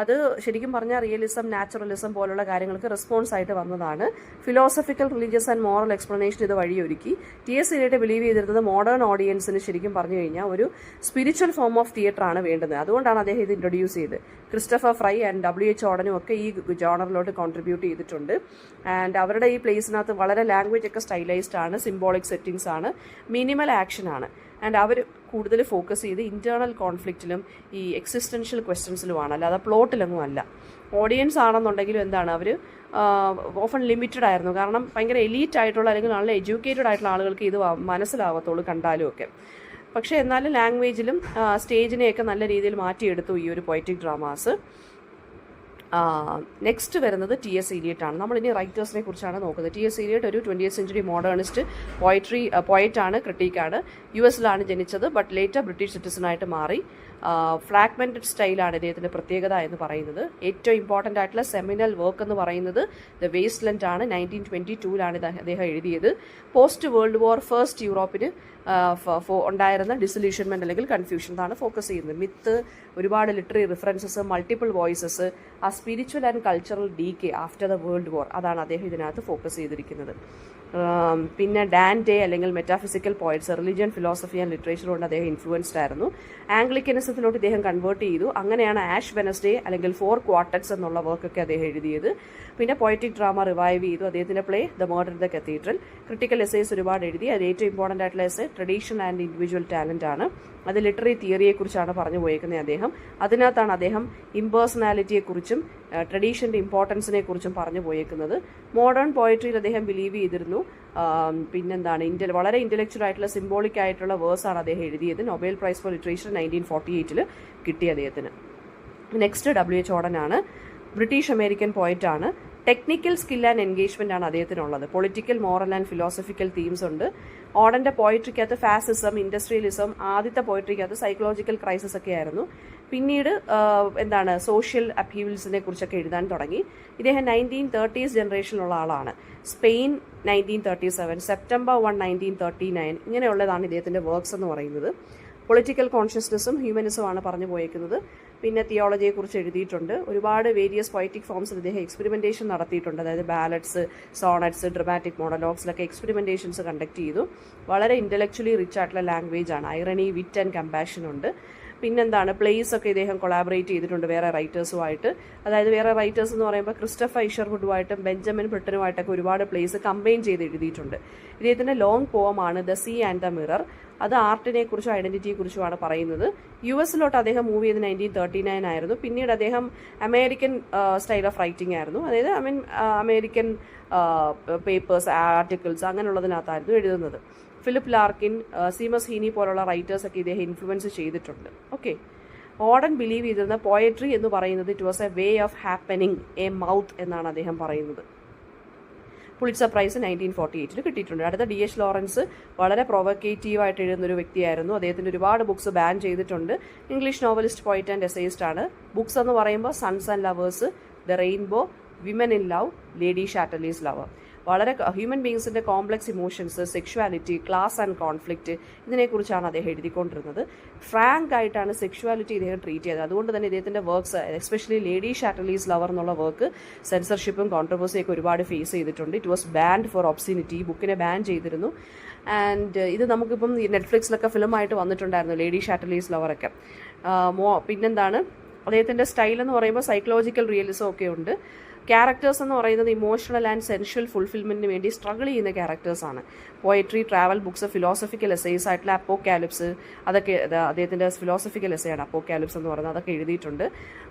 അത് ശരിക്കും പറഞ്ഞാൽ റിയലിസം, നാച്ചുറലിസം പോലുള്ള കാര്യങ്ങൾക്ക് റെസ്പോൺസ് ആയിട്ട് വന്നതാണ്. Philosophical, religious and moral explanation ഇത് വഴിയൊരുക്കി. ടി.എസ്. എലിയട്ട് ബിലീവ് ചെയ്തിരുന്നത് മോഡേൺ ഓഡിയൻസിന് ശരിക്കും പറഞ്ഞു കഴിഞ്ഞാൽ ഒരു സ്പിരിച്വൽ ഫോം ഓഫ് തിയേറ്റർ ആണ് വേണ്ടത്. അതുകൊണ്ടാണ് അദ്ദേഹം ഇത് ഇൻട്രൊഡ്യൂസ് ചെയ്ത്. Christopher fry and W.H. ഓർഡനും ഒക്കെ ഈ ജോണറിലോട്ട് കോൺട്രിബ്യൂട്ട് ചെയ്തിട്ടുണ്ട്. ആൻഡ് അവരുടെ ഈ പ്ലേസിനകത്ത് വളരെ ലാംഗ്വേജ് ഒക്കെ സ്റ്റൈലൈസ്ഡ് ആണ്, സിംബോളിക് സെറ്റിംഗ്സ് ആണ്, മിനിമൽ ആക്ഷൻ ആണ്. ആൻഡ് അവർ കൂടുതൽ ഫോക്കസ് ചെയ്ത് ഇൻറ്റേർണൽ കോൺഫ്ലിക്റ്റിലും ഈ എക്സിസ്റ്റൻഷ്യൽ ക്വസ്റ്റ്യൻസിലുമാണ്, അല്ലാതെ പ്ലോട്ടിലൊന്നും അല്ല. ഓഡിയൻസ് ആണെന്നുണ്ടെങ്കിലും എന്താണ് അവർ ഓഫൺ ലിമിറ്റഡ് ആയിരുന്നു. കാരണം ഭയങ്കര എലീറ്റ് ആയിട്ടുള്ള അല്ലെങ്കിൽ നല്ല എഡ്യൂക്കേറ്റഡ് ആയിട്ടുള്ള ആളുകൾക്ക് ഇത് മനസ്സിലാവത്തുള്ളൂ കണ്ടാലും ഒക്കെ. പക്ഷേ എന്നാലും ലാംഗ്വേജിലും സ്റ്റേജിനെയൊക്കെ നല്ല രീതിയിൽ മാറ്റിയെടുത്തു ഈ ഒരു പൊയറ്റിക് ഡ്രാമാസ്. നെക്സ്റ്റ് വരുന്നത് T.S. എലിയട്ട് ആണ്. നമ്മളിനി റൈറ്റേഴ്സിനെ കുറിച്ചാണ് നോക്കുന്നത്. T.S. എലിയട്ട് ഒരു 20th സെഞ്ചുറി മോഡേണിസ്റ്റ് പോയറ്റാണ്, ക്രിട്ടിക്കാണ്. US ജനിച്ചത്, ബട്ട് ലേറ്റർ ബ്രിട്ടീഷ് സിറ്റിസണായിട്ട് മാറി. ഫ്രാഗ്മെൻറ്റഡ് സ്റ്റൈലാണ് ഇദ്ദേഹത്തിൻ്റെ പ്രത്യേകത എന്ന് പറയുന്നത്. ഏറ്റവും ഇമ്പോർട്ടൻ്റ് ആയിട്ടുള്ള സെമിനൽ വർക്ക് എന്ന് പറയുന്നത് ദ വേസ്റ്റ് ലാൻഡ് ആണ്. 1922 അദ്ദേഹം എഴുതിയത്. പോസ്റ്റ് വേൾഡ് വാർ ഫസ്റ്റ് യൂറോപ്പിന് ഉണ്ടായിരുന്ന ഡിസൊല്യൂഷൻമെൻറ്റ് അല്ലെങ്കിൽ കൺഫ്യൂഷൻ ആണ് ഫോക്കസ് ചെയ്യുന്നത്. മിത്ത്, ഒരുപാട് ലിറ്റററി റിഫറൻസസ്, മൾട്ടിപ്പിൾ വോയിസസ്, ആ spiritual and cultural decay after the world war, അതാണ് അദ്ദേഹം ഇതിനകത്ത് ഫോക്കസ് ചെയ്തിരിക്കുന്നത്. പിന്നെ ഡാൻഡെ അല്ലെങ്കിൽ metaphysical poets, religion, philosophy and literature കൊണ്ട് അദ്ദേഹം ഇൻഫ്ലുവൻസ്ഡ് ആയിരുന്നു. ആംഗ്ലിക്കനിസത്തിലോട്ട് ഇദ്ദേഹം കൺവേർട്ട് ചെയ്തു. അങ്ങനെയാണ് ആഷ് വെനസ്ഡേ അല്ലെങ്കിൽ 4 ക്വാർട്ടറ്റ്സ് എന്നുള്ള വർക്കൊക്കെ അദ്ദേഹം എഴുതിയത്. പിന്നെ പോയറ്റിക് ഡ്രാമ റിവൈവ് ചെയ്തു. അദ്ദേഹത്തിൻ്റെ play the murder in the cathedral. Critical essays ഒരുപാട് എഴുതി. അത് ഏറ്റവും ഇമ്പോർട്ടൻ്റ് ആയിട്ടുള്ള essay tradition and individual talent ആണ്. അത് ലിറ്റററി തിയറിയെക്കുറിച്ചാണ് പറഞ്ഞു പോയേക്കുന്നത് അദ്ദേഹം. അതിനകത്താണ് അദ്ദേഹം ഇംപേഴ്സണാലിറ്റിയെക്കുറിച്ചും ട്രഡീഷൻ്റെ ഇമ്പോർട്ടൻസിനെ കുറിച്ചും പറഞ്ഞു പോയേക്കുന്നത്. മോഡേൺ പോയട്രിയിൽ അദ്ദേഹം ബിലീവ് ചെയ്തിരുന്നു. പിന്നെന്താണ് വളരെ ഇൻ്റലക്ച്വൽ ആയിട്ടുള്ള സിംബോളിക് ആയിട്ടുള്ള വേഴ്സാണ് അദ്ദേഹം എഴുതിയത്. നൊബേൽ പ്രൈസ് ഫോർ ലിറ്ററേച്ചർ 1948 കിട്ടി അദ്ദേഹത്തിന്. Next W.H. ഓർഡനാണ്. ബ്രിട്ടീഷ് അമേരിക്കൻ പോയറ്റാണ്. ടെക്നിക്കൽ സ്കിൽ ആൻഡ് എൻഗേജ്മെൻ്റ് ആണ് അദ്ദേഹത്തിനുള്ളത്. Political, moral and philosophical themes ഉണ്ട്. ഓർഡൻ്റെ പോയട്രിക്കകത്ത് ഫാസിസം, ഇൻഡസ്ട്രിയലിസം, ആദ്യത്തെ പോയട്രിക്കകത്ത് സൈക്കോളജിക്കൽ ക്രൈസിസ് ഒക്കെ ആയിരുന്നു. പിന്നീട് സോഷ്യൽ അപ്പീവൽസിനെ കുറിച്ചൊക്കെ എഴുതാൻ തുടങ്ങി. ഇദ്ദേഹം 1930s ജനറേഷനിലുള്ള ആളാണ്. സ്പെയിൻ 1937, സെപ്റ്റംബർ 1, 1939 ഇങ്ങനെയുള്ളതാണ് ഇദ്ദേഹത്തിൻ്റെ വർക്ക്സ് എന്ന് പറയുന്നത്. പൊളിറ്റിക്കൽ കോൺഷ്യസ്നെസ്സും ഹ്യൂമനിസമാണ് പറഞ്ഞു പോയേക്കുന്നത്. പിന്നെ തിയോളജിയെക്കുറിച്ച് എഴുതിയിട്ടുണ്ട്. ഒരുപാട് വേരിയസ് പൊയറ്റിക് ഫോംസിൽ ഇദ്ദേഹം എക്സ്പെരിമെൻറ്റേഷൻ നടത്തിയിട്ടുണ്ട്. അതായത് ബാലറ്റ്സ്, സോണറ്റ്സ്, ഡ്രമാറ്റിക് മോണോലോഗ്സിലൊക്കെ എക്സ്പെരിമെൻറ്റേഷൻസ് കണ്ടക്ട് ചെയ്തു. വളരെ ഇൻ്റലക്ച്വലി റിച്ച് ആയിട്ടുള്ള ലാംഗ്വേജ് ആണ്. ഐറണി, വിറ്റ് ആൻഡ് കമ്പാഷൻ ഉണ്ട്. പ്ലേസ് ഒക്കെ ഇദ്ദേഹം കൊളാബറേറ്റ് ചെയ്തിട്ടുണ്ട് വേറെ റൈറ്റേഴ്സുമായിട്ട്. അതായത് വേറെ റൈറ്റേഴ്സ് എന്ന് പറയുമ്പോൾ ക്രിസ്റ്റഫർ ഇഷർവുഡുമായിട്ടും ബെഞ്ചമിൻ ബ്രിട്ടനുമായിട്ടൊക്കെ ഒരുപാട് പ്ലേസ് കമ്പൈൻ ചെയ്ത് എഴുതിയിട്ടുണ്ട്. ഇദ്ദേഹത്തിൻ്റെ ലോങ് പോമാണ് the sea and the mirror. അത് ആർട്ടിനെ കുറിച്ചും ഐഡന്റിറ്റിയെക്കുറിച്ചുമാണ് പറയുന്നത്. US അദ്ദേഹം മൂവ് ചെയ്ത് 1939 ആയിരുന്നു. പിന്നീട് അദ്ദേഹം അമേരിക്കൻ സ്റ്റൈൽ ഓഫ് റൈറ്റിംഗ് ആയിരുന്നു. അതായത് അമേരിക്കൻ പേപ്പേഴ്സ്, ആർട്ടിക്കിൾസ് അങ്ങനെയുള്ളതിനകത്തായിരുന്നു എഴുതുന്നത്. ഫിലിപ്പ് ലാർക്കിൻ, സീമസ് ഹീനി പോലുള്ള റൈറ്റേഴ്സൊക്കെ ഇദ്ദേഹം ഇൻഫ്ലുവൻസ് ചെയ്തിട്ടുണ്ട്. ഓക്കെ, ഓർഡൻ ബിലീവ് ചെയ്തിരുന്ന പോയട്രി എന്ന് പറയുന്നത് it was a way of happening, A mouth എന്നാണ് അദ്ദേഹം പറയുന്നത്. പുളിറ്റ്സർ പ്രൈസ് 1948 കിട്ടിയിട്ടുണ്ട്. അടുത്ത D.H. ലോറൻസ് വളരെ പ്രൊവക്കേറ്റീവായിട്ട് എഴുതുന്നൊരു വ്യക്തിയായിരുന്നു. അദ്ദേഹത്തിൻ്റെ ഒരുപാട് ബുക്സ് ബാൻ ചെയ്തിട്ടുണ്ട്. English novelist, poet and essayist ആണ്. ബുക്സ് എന്ന് പറയുമ്പോൾ sons and lovers, the rainbow, women in love, lady Chatterley's lover. വളരെ ഹ്യൂമൻ ബീങ്സിൻ്റെ complex emotions, sexuality, class and conflict ഇതിനെക്കുറിച്ചാണ് അദ്ദേഹം എഴുതിക്കൊണ്ടിരുന്നത്. ഫ്രാങ്ക് ആയിട്ടാണ് സെക്ഷുവാലിറ്റി ഇദ്ദേഹം ട്രീറ്റ് ചെയ്തത്. അതുകൊണ്ട് തന്നെ ഇദ്ദേഹത്തിൻ്റെ works, especially lady Chatterley's lover എന്നുള്ള വർക്ക് സെൻസർഷിപ്പും കോൺട്രവേഴ്സിയൊക്കെ ഒരുപാട് ഫേസ് ചെയ്തിട്ടുണ്ട്. It was banned for obscenity. ബുക്കിനെ ബാൻ ചെയ്തിരുന്നു. ആൻഡ് ഇത് നമുക്കിപ്പം നെറ്റ്ഫ്ലിക്സിലൊക്കെ ഫിലിമായിട്ട് വന്നിട്ടുണ്ടായിരുന്നു, ലേഡി ഷാറ്റർലീസ് ലവറൊക്കെ. അദ്ദേഹത്തിൻ്റെ സ്റ്റൈൽ എന്ന് പറയുമ്പോൾ സൈക്കോളജിക്കൽ റിയലിസം ഒക്കെ ഉണ്ട്. ക്യാരക്ടേഴ്സ് എന്ന് പറയുന്നത് ഇമോഷണൽ ആൻഡ് സെൻഷ്വൽ ഫുൾഫിൽമെൻറ്റിന് വേണ്ടി സ്ട്രഗിൾ ചെയ്യുന്ന ക്യാരക്ടേഴ്സാണ്. Poetry, travel books, philosophical essays ആയിട്ടുള്ള അപ്പോക്കാലിപ്സ്, അതൊക്കെ അദ്ദേഹത്തിൻ്റെ ഫിലോസഫിക്കൽ എസേയാണ് അപ്പോക്കാലിപ്സ് എന്ന് പറയുന്നത്. അതൊക്കെ എഴുതിയിട്ടുണ്ട്.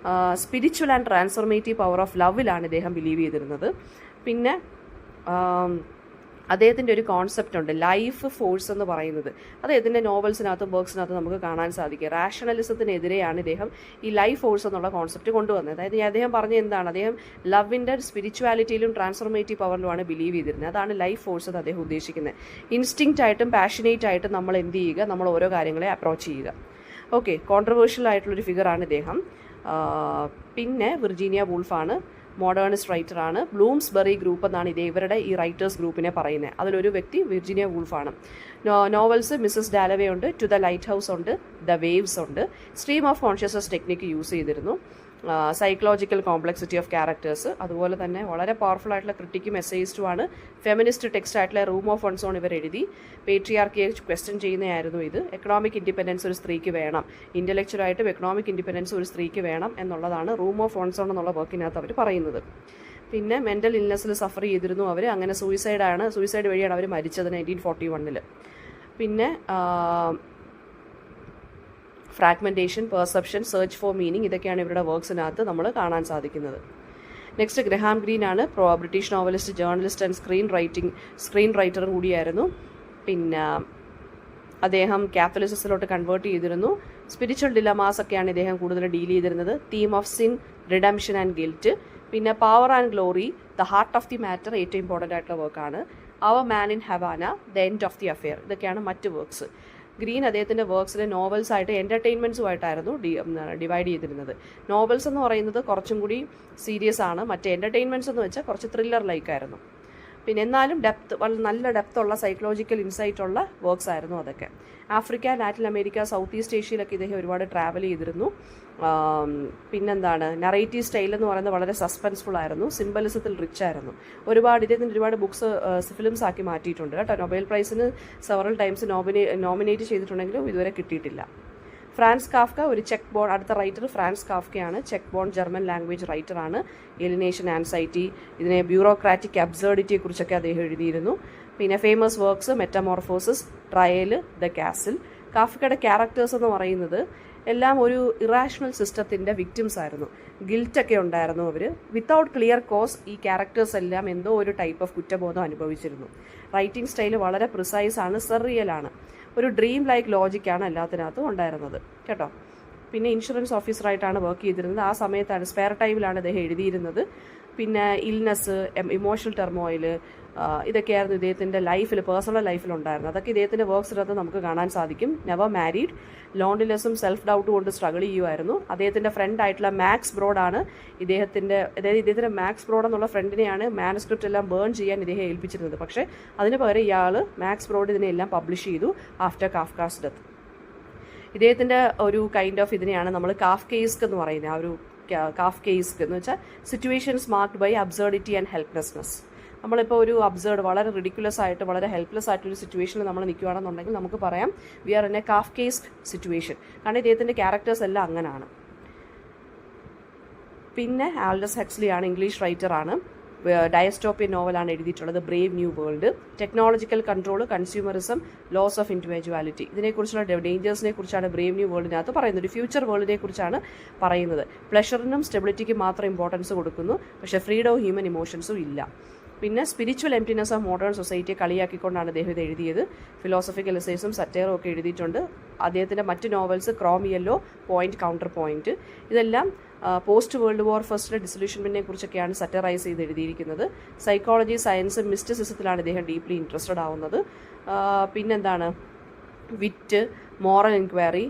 Spiritual and transformative power of ലവിലാണ് ഇദ്ദേഹം ബിലീവ് ചെയ്തിരുന്നത്. പിന്നെ അദ്ദേഹത്തിൻ്റെ ഒരു കോൺസെപ്റ്റ് ഉണ്ട്, ലൈഫ് ഫോഴ്സ് എന്ന് പറയുന്നത്. അദ്ദേഹത്തിൻ്റെ നോവൽസിനകത്തും വർക്ക്സിനകത്തും നമുക്ക് കാണാൻ സാധിക്കും. റാഷണലിസത്തിനെതിരെയാണ് ഇദ്ദേഹം ഈ ലൈഫ് ഫോഴ്സ് എന്നുള്ള കോൺസെപ്റ്റ് കൊണ്ടുവന്നത്. അതായത് അദ്ദേഹം പറഞ്ഞ എന്താണ്, അദ്ദേഹം ലവിൻ്റെ സ്പിരിച്വാലിറ്റിയിലും ട്രാൻസ്ഫോർമേറ്റീവ് പവറിലുമാണ് ബിലീവ് ചെയ്തിരുന്നത്. അതാണ് ലൈഫ് ഫോഴ്സ് എന്ന് അദ്ദേഹം ഉദ്ദേശിക്കുന്നത്. ഇൻസ്റ്റിങ്ക്റ്റ് ആയിട്ടും പാഷനേറ്റ് ആയിട്ടും നമ്മൾ എന്ത് ചെയ്യുക, നമ്മൾ ഓരോ കാര്യങ്ങളെ അപ്രോച്ച് ചെയ്യുക. ഓക്കെ, കോൺട്രവേഴ്ഷ്യൽ ആയിട്ടുള്ളൊരു ഫിഗറാണ് ഇദ്ദേഹം. പിന്നെ വിർജീനിയ വൂൾഫാണ്, മോഡേണിസ്റ്റ് റൈറ്ററാണ്. ബ്ലൂംസ്ബറി ഗ്രൂപ്പ് എന്നാണ് ഇവരുടെ ഈ റൈറ്റേഴ്സ് ഗ്രൂപ്പിനെ പറയുന്നത്. അതിലൊരു വ്യക്തി വിർജീനിയ വൂൾഫാണ്. നോവൽസ് മിസ്സസ് ഡാലവേ ഉണ്ട്, ടു ദ ലൈറ്റ് ഹൗസ് ഉണ്ട്, ദ വേവ്സ് ഉണ്ട്. Stream of consciousness technique use ചെയ്തിരുന്നു. സൈക്കോളജിക്കൽ കോംപ്ലക്സിറ്റി ഓഫ് ക്യാരക്ടേഴ്സ്, അതുപോലെ തന്നെ വളരെ പവർഫുൾ ആയിട്ടുള്ള ക്രിട്ടിക്കും എസ്സേയിസ്റ്റുമാണ്. ഫെമിനിസ്റ്റ് ടെക്സ്റ്റ് ആയിട്ടുള്ള റൂം ഓഫ് ഓൺസോൺ ഇവർ എഴുതി. പേട്രിയാർക്കിയെ ക്വസ്റ്റ്യൻ ചെയ്യുന്നതായിരുന്നു ഇത്. എക്കണോമിക് ഇൻഡിപെൻഡൻസ് ഒരു സ്ത്രീക്ക് വേണം, ഇൻ്റലക്ച്വലായിട്ടും എക്കണോമിക് ഇൻഡിപെൻഡൻസ് ഒരു സ്ത്രീക്ക് വേണം എന്നുള്ളതാണ് റൂം ഓഫ് ഓൺസോൺ എന്നുള്ള വർക്കിനകത്ത് അവർ പറയുന്നത്. പിന്നെ മെൻ്റൽ ഇൽനെസ്സിൽ സഫർ ചെയ്തിരുന്നു അവർ. അങ്ങനെ സൂയിസൈഡ് വഴിയാണ് അവർ മരിച്ചത് 1941. പിന്നെ fragmentation, perception, search for meaning, ഇതൊക്കെയാണ് ഇവരുടെ വർക്ക്സിനകത്ത് നമ്മൾ കാണാൻ സാധിക്കുന്നത്. നെക്സ്റ്റ് ഗ്രഹാം ഗ്രീൻ ആണ്. British novelist, journalist and screen റൈറ്ററും കൂടിയായിരുന്നു. പിന്നെ അദ്ദേഹം കാത്തലിസിസത്തിലോട്ട് കൺവേർട്ട് ചെയ്തിരുന്നു. സ്പിരിച്വൽ ഡിലമാസ് ഒക്കെയാണ് ഇദ്ദേഹം കൂടുതൽ ഡീൽ ചെയ്തിരുന്നത്. Theme of sin, redemption and guilt. പിന്നെ power and glory, the heart of the matter ഏറ്റവും ഇമ്പോർട്ടൻ്റ് ആയിട്ടുള്ള വർക്കാണ്. Our man in Havana, the end of the affair, ഇതൊക്കെയാണ് മറ്റ് വർക്ക്സ്. ഗ്രീൻ അദ്ദേഹത്തിൻ്റെ വർക്ക്സിൽ നോവൽസായിട്ട് എൻ്റർടൈൻമെൻറ്റ്സുമായിട്ടായിരുന്നു ഡിവൈഡ് ചെയ്തിരുന്നത്. നോവൽസ് എന്ന് പറയുന്നത് കുറച്ചും കൂടി സീരിയസ് ആണ്, മറ്റേ എൻ്റർടൈൻമെൻറ്റ്സ് എന്ന് വെച്ചാൽ കുറച്ച് ത്രില്ലർ ലൈക്കായിരുന്നു. പിന്നെ എന്നാലും നല്ല ഡെപ്തുള്ള സൈക്കോളജിക്കൽ ഇൻസൈറ്റ് ഉള്ള വർക്ക്സ് ആയിരുന്നു അതൊക്കെ. Africa, Latin America, south east ഏഷ്യയിലൊക്കെ ഇദ്ദേഹം ഒരുപാട് ട്രാവൽ ചെയ്തിരുന്നു. പിന്നെന്താണ്, നറേറ്റീവ് സ്റ്റൈൽ എന്ന് പറയുന്നത് വളരെ സസ്പെൻസ്ഫുൾ ആയിരുന്നു, സിംബലിസത്തിൽ റിച്ച് ആയിരുന്നു. ഇദ്ദേഹത്തിന് ഒരുപാട് ബുക്സ് ഫിലിംസ് ആക്കി മാറ്റിയിട്ടുണ്ട് കേട്ടോ. നൊബേൽ പ്രൈസിന് സെവറൽ ടൈംസ് നോമിനേറ്റ് ചെയ്തിട്ടുണ്ടെങ്കിലും ഇതുവരെ കിട്ടിയിട്ടില്ല. ഫ്രാൻസ് കാഫ്ക, ഒരു അടുത്ത റൈറ്റർ ഫ്രാൻസ് കാഫ്കയാണ്. ചെക്ക് ബോൺ ജർമ്മൻ ലാംഗ്വേജ് റൈറ്ററാണ്. എലിനേഷൻ, ആൻസൈറ്റി, ഇതിനെ ബ്യൂറോക്രാറ്റിക് അബ്സേർഡിറ്റിയെക്കുറിച്ചൊക്കെ അദ്ദേഹം എഴുതിയിരുന്നു. പിന്നെ famous works metamorphosis, trial, the castle. കാഫ്കയുടെ ക്യാരക്ടേഴ്സ് എന്ന് പറയുന്നത് എല്ലാം ഒരു ഇറാഷണൽ സിസ്റ്റത്തിൻ്റെ വിക്ടിംസ് ആയിരുന്നു. ഗിൽറ്റൊക്കെ ഉണ്ടായിരുന്നു അവർ. വിത്തൗട്ട് ക്ലിയർ കോസ് ഈ ക്യാരക്ടേഴ്സ് എല്ലാം എന്തോ ഒരു ടൈപ്പ് ഓഫ് കുറ്റബോധം അനുഭവിച്ചിരുന്നു. റൈറ്റിംഗ് സ്റ്റൈല് വളരെ പ്രിസൈസ് ആണ്, സെറിയലാണ്. ഒരു ഡ്രീം ലൈക്ക് ലോജിക്കാണ് എല്ലാത്തിനകത്തും ഉണ്ടായിരുന്നത് കേട്ടോ. പിന്നെ ഇൻഷുറൻസ് ഓഫീസറായിട്ടാണ് വർക്ക് ചെയ്തിരുന്നത്. ആ സമയത്താണ് സ്പെയർ ടൈമിലാണ് അദ്ദേഹം എഴുതിയിരുന്നത്. പിന്നെ ഇൽനെസ്, ഇമോഷണൽ ടെർമോയിൽ, ഇതൊക്കെയായിരുന്നു ഇദ്ദേഹത്തിൻ്റെ പേഴ്സണൽ ലൈഫിലുണ്ടായിരുന്നത്. അതൊക്കെ ഇദ്ദേഹത്തിൻ്റെ വർക്ക്സിനകത്ത് നമുക്ക് കാണാൻ സാധിക്കും. നെവർ മാരീഡ്, ലോൺലിനെസ്സും സെൽഫ് ഡൗട്ടും കൊണ്ട് സ്ട്രഗിൾ ചെയ്യുമായിരുന്നു. അദ്ദേഹത്തിൻ്റെ ഫ്രണ്ട് ആയിട്ടുള്ള മാക്സ് ബ്രോഡാണ് ഇദ്ദേഹത്തിൻ്റെ മാക്സ് ബ്രോഡ് എന്നുള്ള ഫ്രണ്ടിനെയാണ് മാനുസ്ക്രിപ്റ്റ് എല്ലാം ബേൺ ചെയ്യാൻ ഇദ്ദേഹം ഏൽപ്പിച്ചിരുന്നത്. പക്ഷേ അതിന് പകരം മാക്സ് ബ്രോഡ് ഇതിനെല്ലാം പബ്ലിഷ് ചെയ്തു ആഫ്റ്റർ കാഫ്കാസ് ഡെത്ത്. ഇദ്ദേഹത്തിൻ്റെ ഒരു കൈൻഡ് ഓഫ് ഇതിനെയാണ് നമ്മൾ കാഫ്കെയ്സ്ക് എന്ന് പറയുന്നത്. ആ ഒരു കാഫ്കെയ്സ്ക് എന്ന് വെച്ചാൽ situations marked by absurdity and helplessness. നമ്മളിപ്പോൾ ഒരു വളരെ റിഡിക്കുലസ് ആയിട്ട് വളരെ ഹെൽപ്ലെസ് ആയിട്ടൊരു സിറ്റുവേഷനിൽ നമ്മൾ നിൽക്കുകയാണെന്നുണ്ടെങ്കിൽ നമുക്ക് പറയാം we are in a Kafkaesque situation. കാരണം ഇദ്ദേഹത്തിൻ്റെ ക്യാരക്ടേഴ്സ് എല്ലാം അങ്ങനെയാണ്. പിന്നെ ആൽഡസ് ഹക്സ്ലി ആണ്, ഇംഗ്ലീഷ് റൈറ്ററാണ്. ഡയസ്റ്റോപ്പിയൻ നോവലാണ് എഴുതിയിട്ടുള്ളത്, brave new world. Technological control, consumerism, loss of individuality, ഇതിനെക്കുറിച്ചുള്ള ഡേഞ്ചേഴ്സിനെ കുറിച്ചാണ് ബ്രേവ് ന്യൂ വേൾഡിനകത്ത് പറയുന്നത്. ഒരു ഫ്യൂച്ചർ വേൾഡിനെ കുറിച്ചാണ് പറയുന്നത്. പ്ലഷറിനും സ്റ്റെബിലിറ്റിക്കും മാത്രം ഇമ്പോർട്ടൻസ് കൊടുക്കുന്നു, പക്ഷേ ഫ്രീഡവും ഹ്യൂമൻ ഇമോഷൻസും ഇല്ല. പിന്നെ സ്പിരിച്വൽ എംപ്റ്റിനെസ് ഓഫ് മോഡേൺ സൊസൈറ്റിയെ കളിയാക്കിക്കൊണ്ടാണ് അദ്ദേഹം ഇത് എഴുതിയത്. ഫിലോസഫിക്കൽ എസ്സേസും സറ്റയറും ഒക്കെ എഴുതിയിട്ടുണ്ട്. അദ്ദേഹത്തിൻ്റെ മറ്റ് novels Chrome yellow, point, counter point, ഇതെല്ലാം പോസ്റ്റ് വേൾഡ് വാർ ഫസ്റ്റിലെ ഡിസൊല്യൂഷൻമെൻറ്റിനെ കുറിച്ചൊക്കെയാണ് സറ്ററൈസ് ചെയ്ത് എഴുതിയിരിക്കുന്നത്. സൈക്കോളജി, സയൻസ്, മിസ്റ്റിസിസത്തിലാണ് ഇദ്ദേഹം ഡീപ്ലി ഇൻട്രസ്റ്റഡ് ആവുന്നത്. പിന്നെന്താണ്, വിറ്റ്, മോറൽ എൻക്വയറി,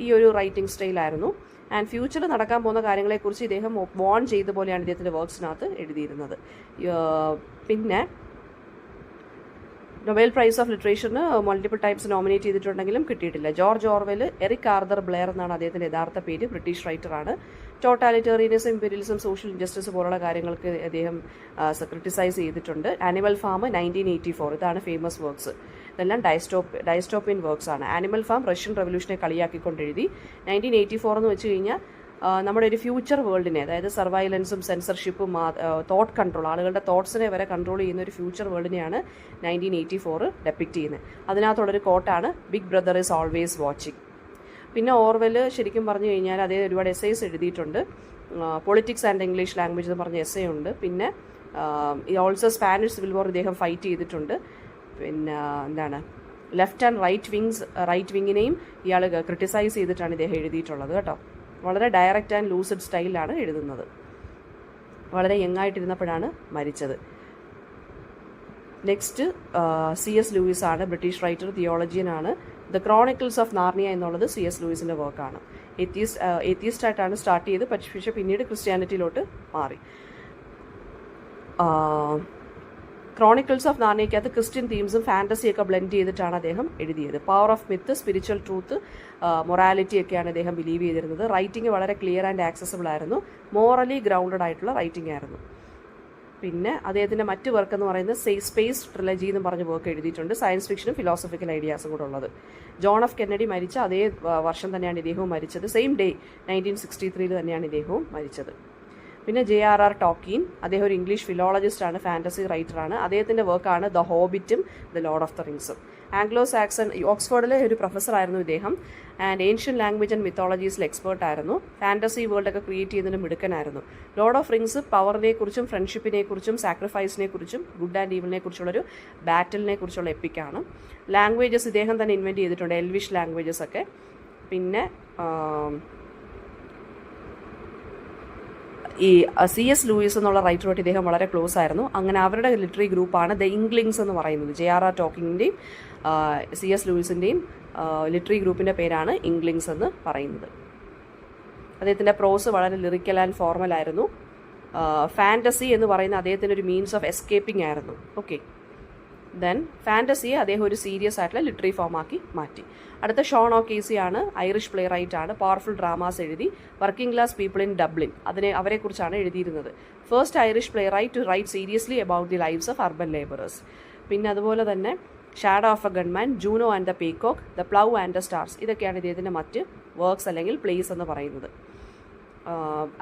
ഈ ഒരു റൈറ്റിംഗ് സ്റ്റൈലായിരുന്നു. ആൻഡ് ഫ്യൂച്ചറിൽ നടക്കാൻ പോകുന്ന കാര്യങ്ങളെക്കുറിച്ച് ഇദ്ദേഹം വോൺ ചെയ്ത പോലെയാണ് ഇദ്ദേഹത്തിൻ്റെ വർക്ക്സിനകത്ത് എഴുതിയിരുന്നത്. പിന്നെ നൊബേൽ പ്രൈസ് ഓഫ് ലിറ്ററേച്ചറിന് മൾട്ടിപ്പിൾ ടൈംസ് നോമിനേറ്റ് ചെയ്തിട്ടുണ്ടെങ്കിലും കിട്ടിയിട്ടില്ല. George Orwell, Eric Arthur Blair എന്നാണ് അദ്ദേഹത്തിൻ്റെ യഥാർത്ഥ പേര്. ബ്രിട്ടീഷ് റൈറ്ററാണ്. ടോട്ടാലിറ്റേറിയനിസം, ഇംപീരിയലിസം, സോഷ്യൽ ഇൻജസ്റ്റിസ് പോലുള്ള കാര്യങ്ങൾക്ക് അദ്ദേഹം ക്രിട്ടിസൈസ് ചെയ്തിട്ടുണ്ട്. ആനിമൽ ഫാം 1984, ഇതാണ് ഫേമസ് വർക്ക്സ്. ഇതെല്ലാം ഡയസ്റ്റോപ്പിയൻ വർക്ക്സ് ആണ്. ആനിമൽ ഫാം റഷ്യൻ റവല്യൂഷനെ കളിയാക്കിക്കൊണ്ട് എഴുതി. 1984 എന്ന് വെച്ച് കഴിഞ്ഞാൽ നമ്മുടെ ഒരു ഫ്യൂച്ചർ വേൾഡിനെ, അതായത് സർവൈലൻസും സെൻസർഷിപ്പും തോട്ട് കൺട്രോൾ, ആളുകളുടെ തോട്ട്സിനെ വരെ കൺട്രോൾ ചെയ്യുന്ന ഒരു ഫ്യൂച്ചർ വേൾഡിനെയാണ് 1984 ഡെപ്പിക്റ്റ് ചെയ്യുന്നത്. അതിനകത്തുള്ളൊരു കോട്ടാണ് big brother is always watching. പിന്നെ ഓർവെൽ ശരിക്കും പറഞ്ഞു കഴിഞ്ഞാൽ അദ്ദേഹം ഒരുപാട് എസ്സേസ് എഴുതിയിട്ടുണ്ട്. പൊളിറ്റിക്സ് ആൻഡ് ഇംഗ്ലീഷ് ലാംഗ്വേജ് എന്ന് പറഞ്ഞ എസ്സേ ഉണ്ട്. പിന്നെ ഓൾസോ സ്പാനിഷ് സിവിൽ വാർ ഇദ്ദേഹം ഫൈറ്റ് ചെയ്തിട്ടുണ്ട്. പിന്നെ എന്താണ്, ലെഫ്റ്റ് ആൻഡ് റൈറ്റ് വിങ്ങിനെയും ഇയാൾ ക്രിട്ടിസൈസ് ചെയ്തിട്ടാണ് ഇദ്ദേഹം എഴുതിയിട്ടുള്ളത് കേട്ടോ. വളരെ ഡയറക്റ്റ് ആൻഡ് ലൂസിഡ് സ്റ്റൈലിലാണ് എഴുതുന്നത്. വളരെ യങ്ങായിട്ടിരുന്നപ്പോഴാണ് മരിച്ചത്. Next C.S. ലൂയിസ് ആണ്, ബ്രിട്ടീഷ് റൈറ്റർ, തിയോളജിയനാണ്. ദ ക്രോണിക്കിൾസ് ഓഫ് നാർണിയ എന്നുള്ളത് C.S. ലൂയിസിൻ്റെ വർക്കാണ്. എത്തിയിസ്റ്റായിട്ടാണ് സ്റ്റാർട്ട് ചെയ്ത്, പക്ഷേ പിന്നീട് ക്രിസ്ത്യാനിറ്റിയിലോട്ട് മാറി. ക്രോണിക്കിൾസ് ഓഫ് നാർണിയക്കകത്ത് ക്രിസ്ത്യൻ തീംസും ഫാൻറ്റസിയൊക്കെ ബ്ലെൻഡ് ചെയ്തിട്ടാണ് അദ്ദേഹം എഴുതിയത്. Power of myth, spiritual truth, morality ഒക്കെയാണ് അദ്ദേഹം ബിലീവ് ചെയ്തിരുന്നത്. റൈറ്റിംഗ് വളരെ ക്ലിയർ ആൻഡ് ആക്സസിബിൾ ആയിരുന്നു. മോറലി ഗ്രൗണ്ടഡ് ആയിട്ടുള്ള റൈറ്റിംഗ് ആയിരുന്നു. പിന്നെ അദ്ദേഹത്തിൻ്റെ മറ്റ് വർക്ക് എന്ന് പറയുന്നത് സ്പേസ് ട്രിലജി എന്ന് പറഞ്ഞ വർക്ക് എഴുതിയിട്ടുണ്ട്. സയൻസ് ഫിക്ഷനും ഫിലോസഫിക്കൽ ഐഡിയാസും കൂടെ ഉള്ളത്. ജോൺ എഫ് കെന്നഡി മരിച്ച അതേ വർഷം തന്നെയാണ് ഇദ്ദേഹവും മരിച്ചത്. സെയിം ഡേ 1963 തന്നെയാണ് ഇദ്ദേഹവും മരിച്ചത്. പിന്നെ JRR ടോക്കീൻ, അദ്ദേഹം ഒരു ഇംഗ്ലീഷ് ഫിലോളജിസ്റ്റാണ്, ഫാൻറ്റസി റൈറ്ററാണ്. അദ്ദേഹത്തിൻ്റെ വർക്കാണ് ദ ഹോബിറ്റും ദ ലോർഡ് ഓഫ് ദ റിങ്സും. ആംഗ്ലോ സാക്സൺ, ഓക്സ്ഫോർഡിലെ ഒരു പ്രൊഫസറായിരുന്നു ഇദ്ദേഹം. ആൻഡ് ഏൻഷ്യൻ ലാംഗ്വേജ് ആൻഡ് മിത്തോളജീസിൽ എക്സ്പേർട്ടായിരുന്നു. ഫാൻറ്റസി വേൾഡൊക്കെ ക്രിയേറ്റ് ചെയ്യുന്നതിന് മിടുക്കനായിരുന്നു. ലോർഡ് ഓഫ് റിങ്സ് പവറിനെ കുറിച്ചും ഫ്രണ്ട്ഷിപ്പിനെ കുറിച്ചും സാക്രിഫൈസിനെ കുറിച്ചും ഗുഡ് ആൻഡ് ഈവിളിനെ കുറിച്ചുള്ളൊരു ബാറ്റിലിനെ കുറിച്ചുള്ള എപ്പിക്കാണ്. ലാംഗ്വേജസ് ഇദ്ദേഹം തന്നെ ഇൻവെൻറ്റ് ചെയ്തിട്ടുണ്ട്, എൽവിഷ് ലാംഗ്വേജസ് ഒക്കെ. പിന്നെ ഈ CS ലൂയിസ് എന്നുള്ള റൈറ്ററുമായിട്ട് ഇദ്ദേഹം വളരെ ക്ലോസ് ആയിരുന്നു. അങ്ങനെ അവരുടെ ലിറ്റററി ഗ്രൂപ്പാണ് ദ ഇംഗ്ലിങ്സ് എന്ന് പറയുന്നത്. JRR ടോക്കിങ്ങിൻ്റെയും CS ലൂയിസിൻ്റെയും ലിറ്റററി ഗ്രൂപ്പിൻ്റെ പേരാണ് ഇംഗ്ലിങ്സ് എന്ന് പറയുന്നത്. അദ്ദേഹത്തിൻ്റെ പ്രോസ് വളരെ ലിറിക്കൽ ആൻഡ് ഫോർമൽ ആയിരുന്നു. ഫാൻറ്റസി എന്ന് പറയുന്ന അദ്ദേഹത്തിൻ്റെ ഒരു മീൻസ് ഓഫ് എസ്കേപ്പിംഗ് ആയിരുന്നു. ഓക്കെ, ദെൻ ഫാൻറ്റസിയെ അദ്ദേഹം ഒരു സീരിയസ് ആയിട്ടുള്ള ലിറ്റററി ഫോമാക്കി മാറ്റി. അടുത്ത ഷോൺ ഓക്കേസി ആണ്, ഐറിഷ് പ്ലേ റൈറ്റ് ആണ്. പവർഫുൾ ഡ്രാമാസ് എഴുതി. Working class people in Dublin അവരെക്കുറിച്ചാണ് എഴുതിയിരുന്നത്. First Irish playwright to write seriously about the lives of urban labourers. പിന്നെ അതുപോലെ തന്നെ shadow of a gunman, Juno and the peacock, the plough and the stars, ഇതൊക്കെയാണ് ഇദ്ദേഹത്തിൻ്റെ മറ്റ് works അല്ലെങ്കിൽ place എന്ന് പറയുന്നത്.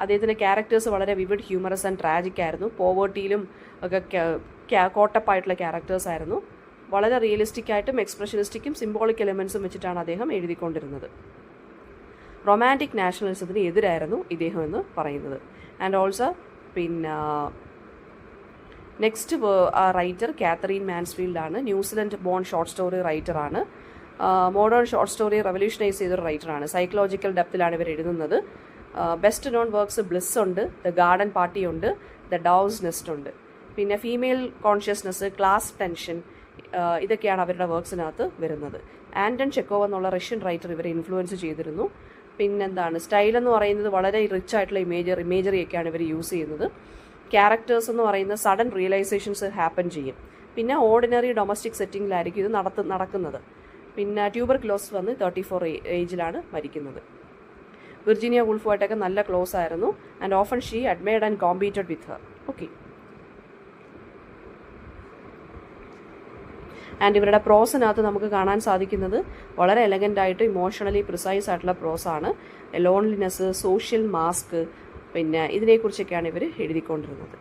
അദ്ദേഹത്തിൻ്റെ ക്യാരക്ടേഴ്സ് വളരെ വിവിഡ്, ഹ്യൂമറസ് ആൻഡ് ട്രാജിക് ആയിരുന്നു. പോവേർട്ടിയിലും ഒക്കെ കോട്ടപ്പായിട്ടുള്ള ക്യാരക്ടേഴ്സ് ആയിരുന്നു. വളരെ റിയലിസ്റ്റിക് ആയിട്ടും എക്സ്പ്രഷനിസ്റ്റിക്കും സിംബോളിക് എലിമെൻസും വെച്ചിട്ടാണ് അദ്ദേഹം എഴുതിക്കൊണ്ടിരുന്നത്. റൊമാൻറ്റിക് നാഷണലിസത്തിന് എതിരായിരുന്നു ഇദ്ദേഹം എന്ന് പറയുന്നത്. ആൻഡ് ഓൾസോ പിന്നെ നെക്സ്റ്റ് റൈറ്റർ കാത്തറീൻ മാൻസ്ഫീൽഡ് ആണ്. ന്യൂസിലൻഡ് ബോൺ ഷോർട്ട് സ്റ്റോറി റൈറ്ററാണ്. മോഡേൺ ഷോർട്ട് സ്റ്റോറി റെവല്യൂഷനൈസ് ചെയ്തൊരു റൈറ്ററാണ്. സൈക്കോളജിക്കൽ ഡെപ്തിലാണ് ഇവർ എഴുതുന്നത്. ബെസ്റ്റ് നോൺ വർക്ക്സ് ബ്ലിസ് ഉണ്ട്, ദ ഗാർഡൻ പാർട്ടി ഉണ്ട്, ദ ഡോവ്സ് നെസ്റ്റ് ഉണ്ട്. പിന്നെ ഫീമെയിൽ കോൺഷ്യസ്നെസ്, ക്ലാസ് ടെൻഷൻ, ഇതൊക്കെയാണ് അവരുടെ വർക്ക്സിനകത്ത് വരുന്നത്. ആൻറ്റൺ ചെക്കോവ് എന്നുള്ള റഷ്യൻ റൈറ്റർ ഇവരെ ഇൻഫ്ലുവൻസ് ചെയ്തിരുന്നു. പിന്നെന്താണ് സ്റ്റൈൽ എന്ന് പറയുന്നത് വളരെ റിച്ച് ആയിട്ടുള്ള ഇമേജറിയൊക്കെയാണ് ഇവർ യൂസ് ചെയ്യുന്നത്. ക്യാരക്ടേഴ്സ് എന്ന് പറയുന്നത് സഡൻ റിയലൈസേഷൻസ് ഹാപ്പൻ ചെയ്യും. പിന്നെ ഓർഡിനറി ഡൊമസ്റ്റിക് സെറ്റിങ്ങിലായിരിക്കും ഇത് നടക്കുന്നത്. പിന്നെ ട്യൂബർക്ലോസിസ് വന്ന് 34 ഏജിലാണ് മരിക്കുന്നത്. വിർജീനിയ വുൾഫുമായിട്ടൊക്കെ നല്ല ക്ലോസ് ആയിരുന്നു. And often she admired and competed with her. Okay, and ഇവരുടെ പ്രോസിനകത്ത് നമുക്ക് കാണാൻ സാധിക്കുന്നത് വളരെ എലഗൻ്റായിട്ട് ഇമോഷണലി പ്രിസൈസ് ആയിട്ടുള്ള പ്രോസാണ്. ലോൺലിനെസ്, സോഷ്യൽ മാസ്ക്, പിന്നെ ഇതിനെക്കുറിച്ചൊക്കെയാണ് ഇവർ എഴുതിക്കൊണ്ടിരുന്നത്.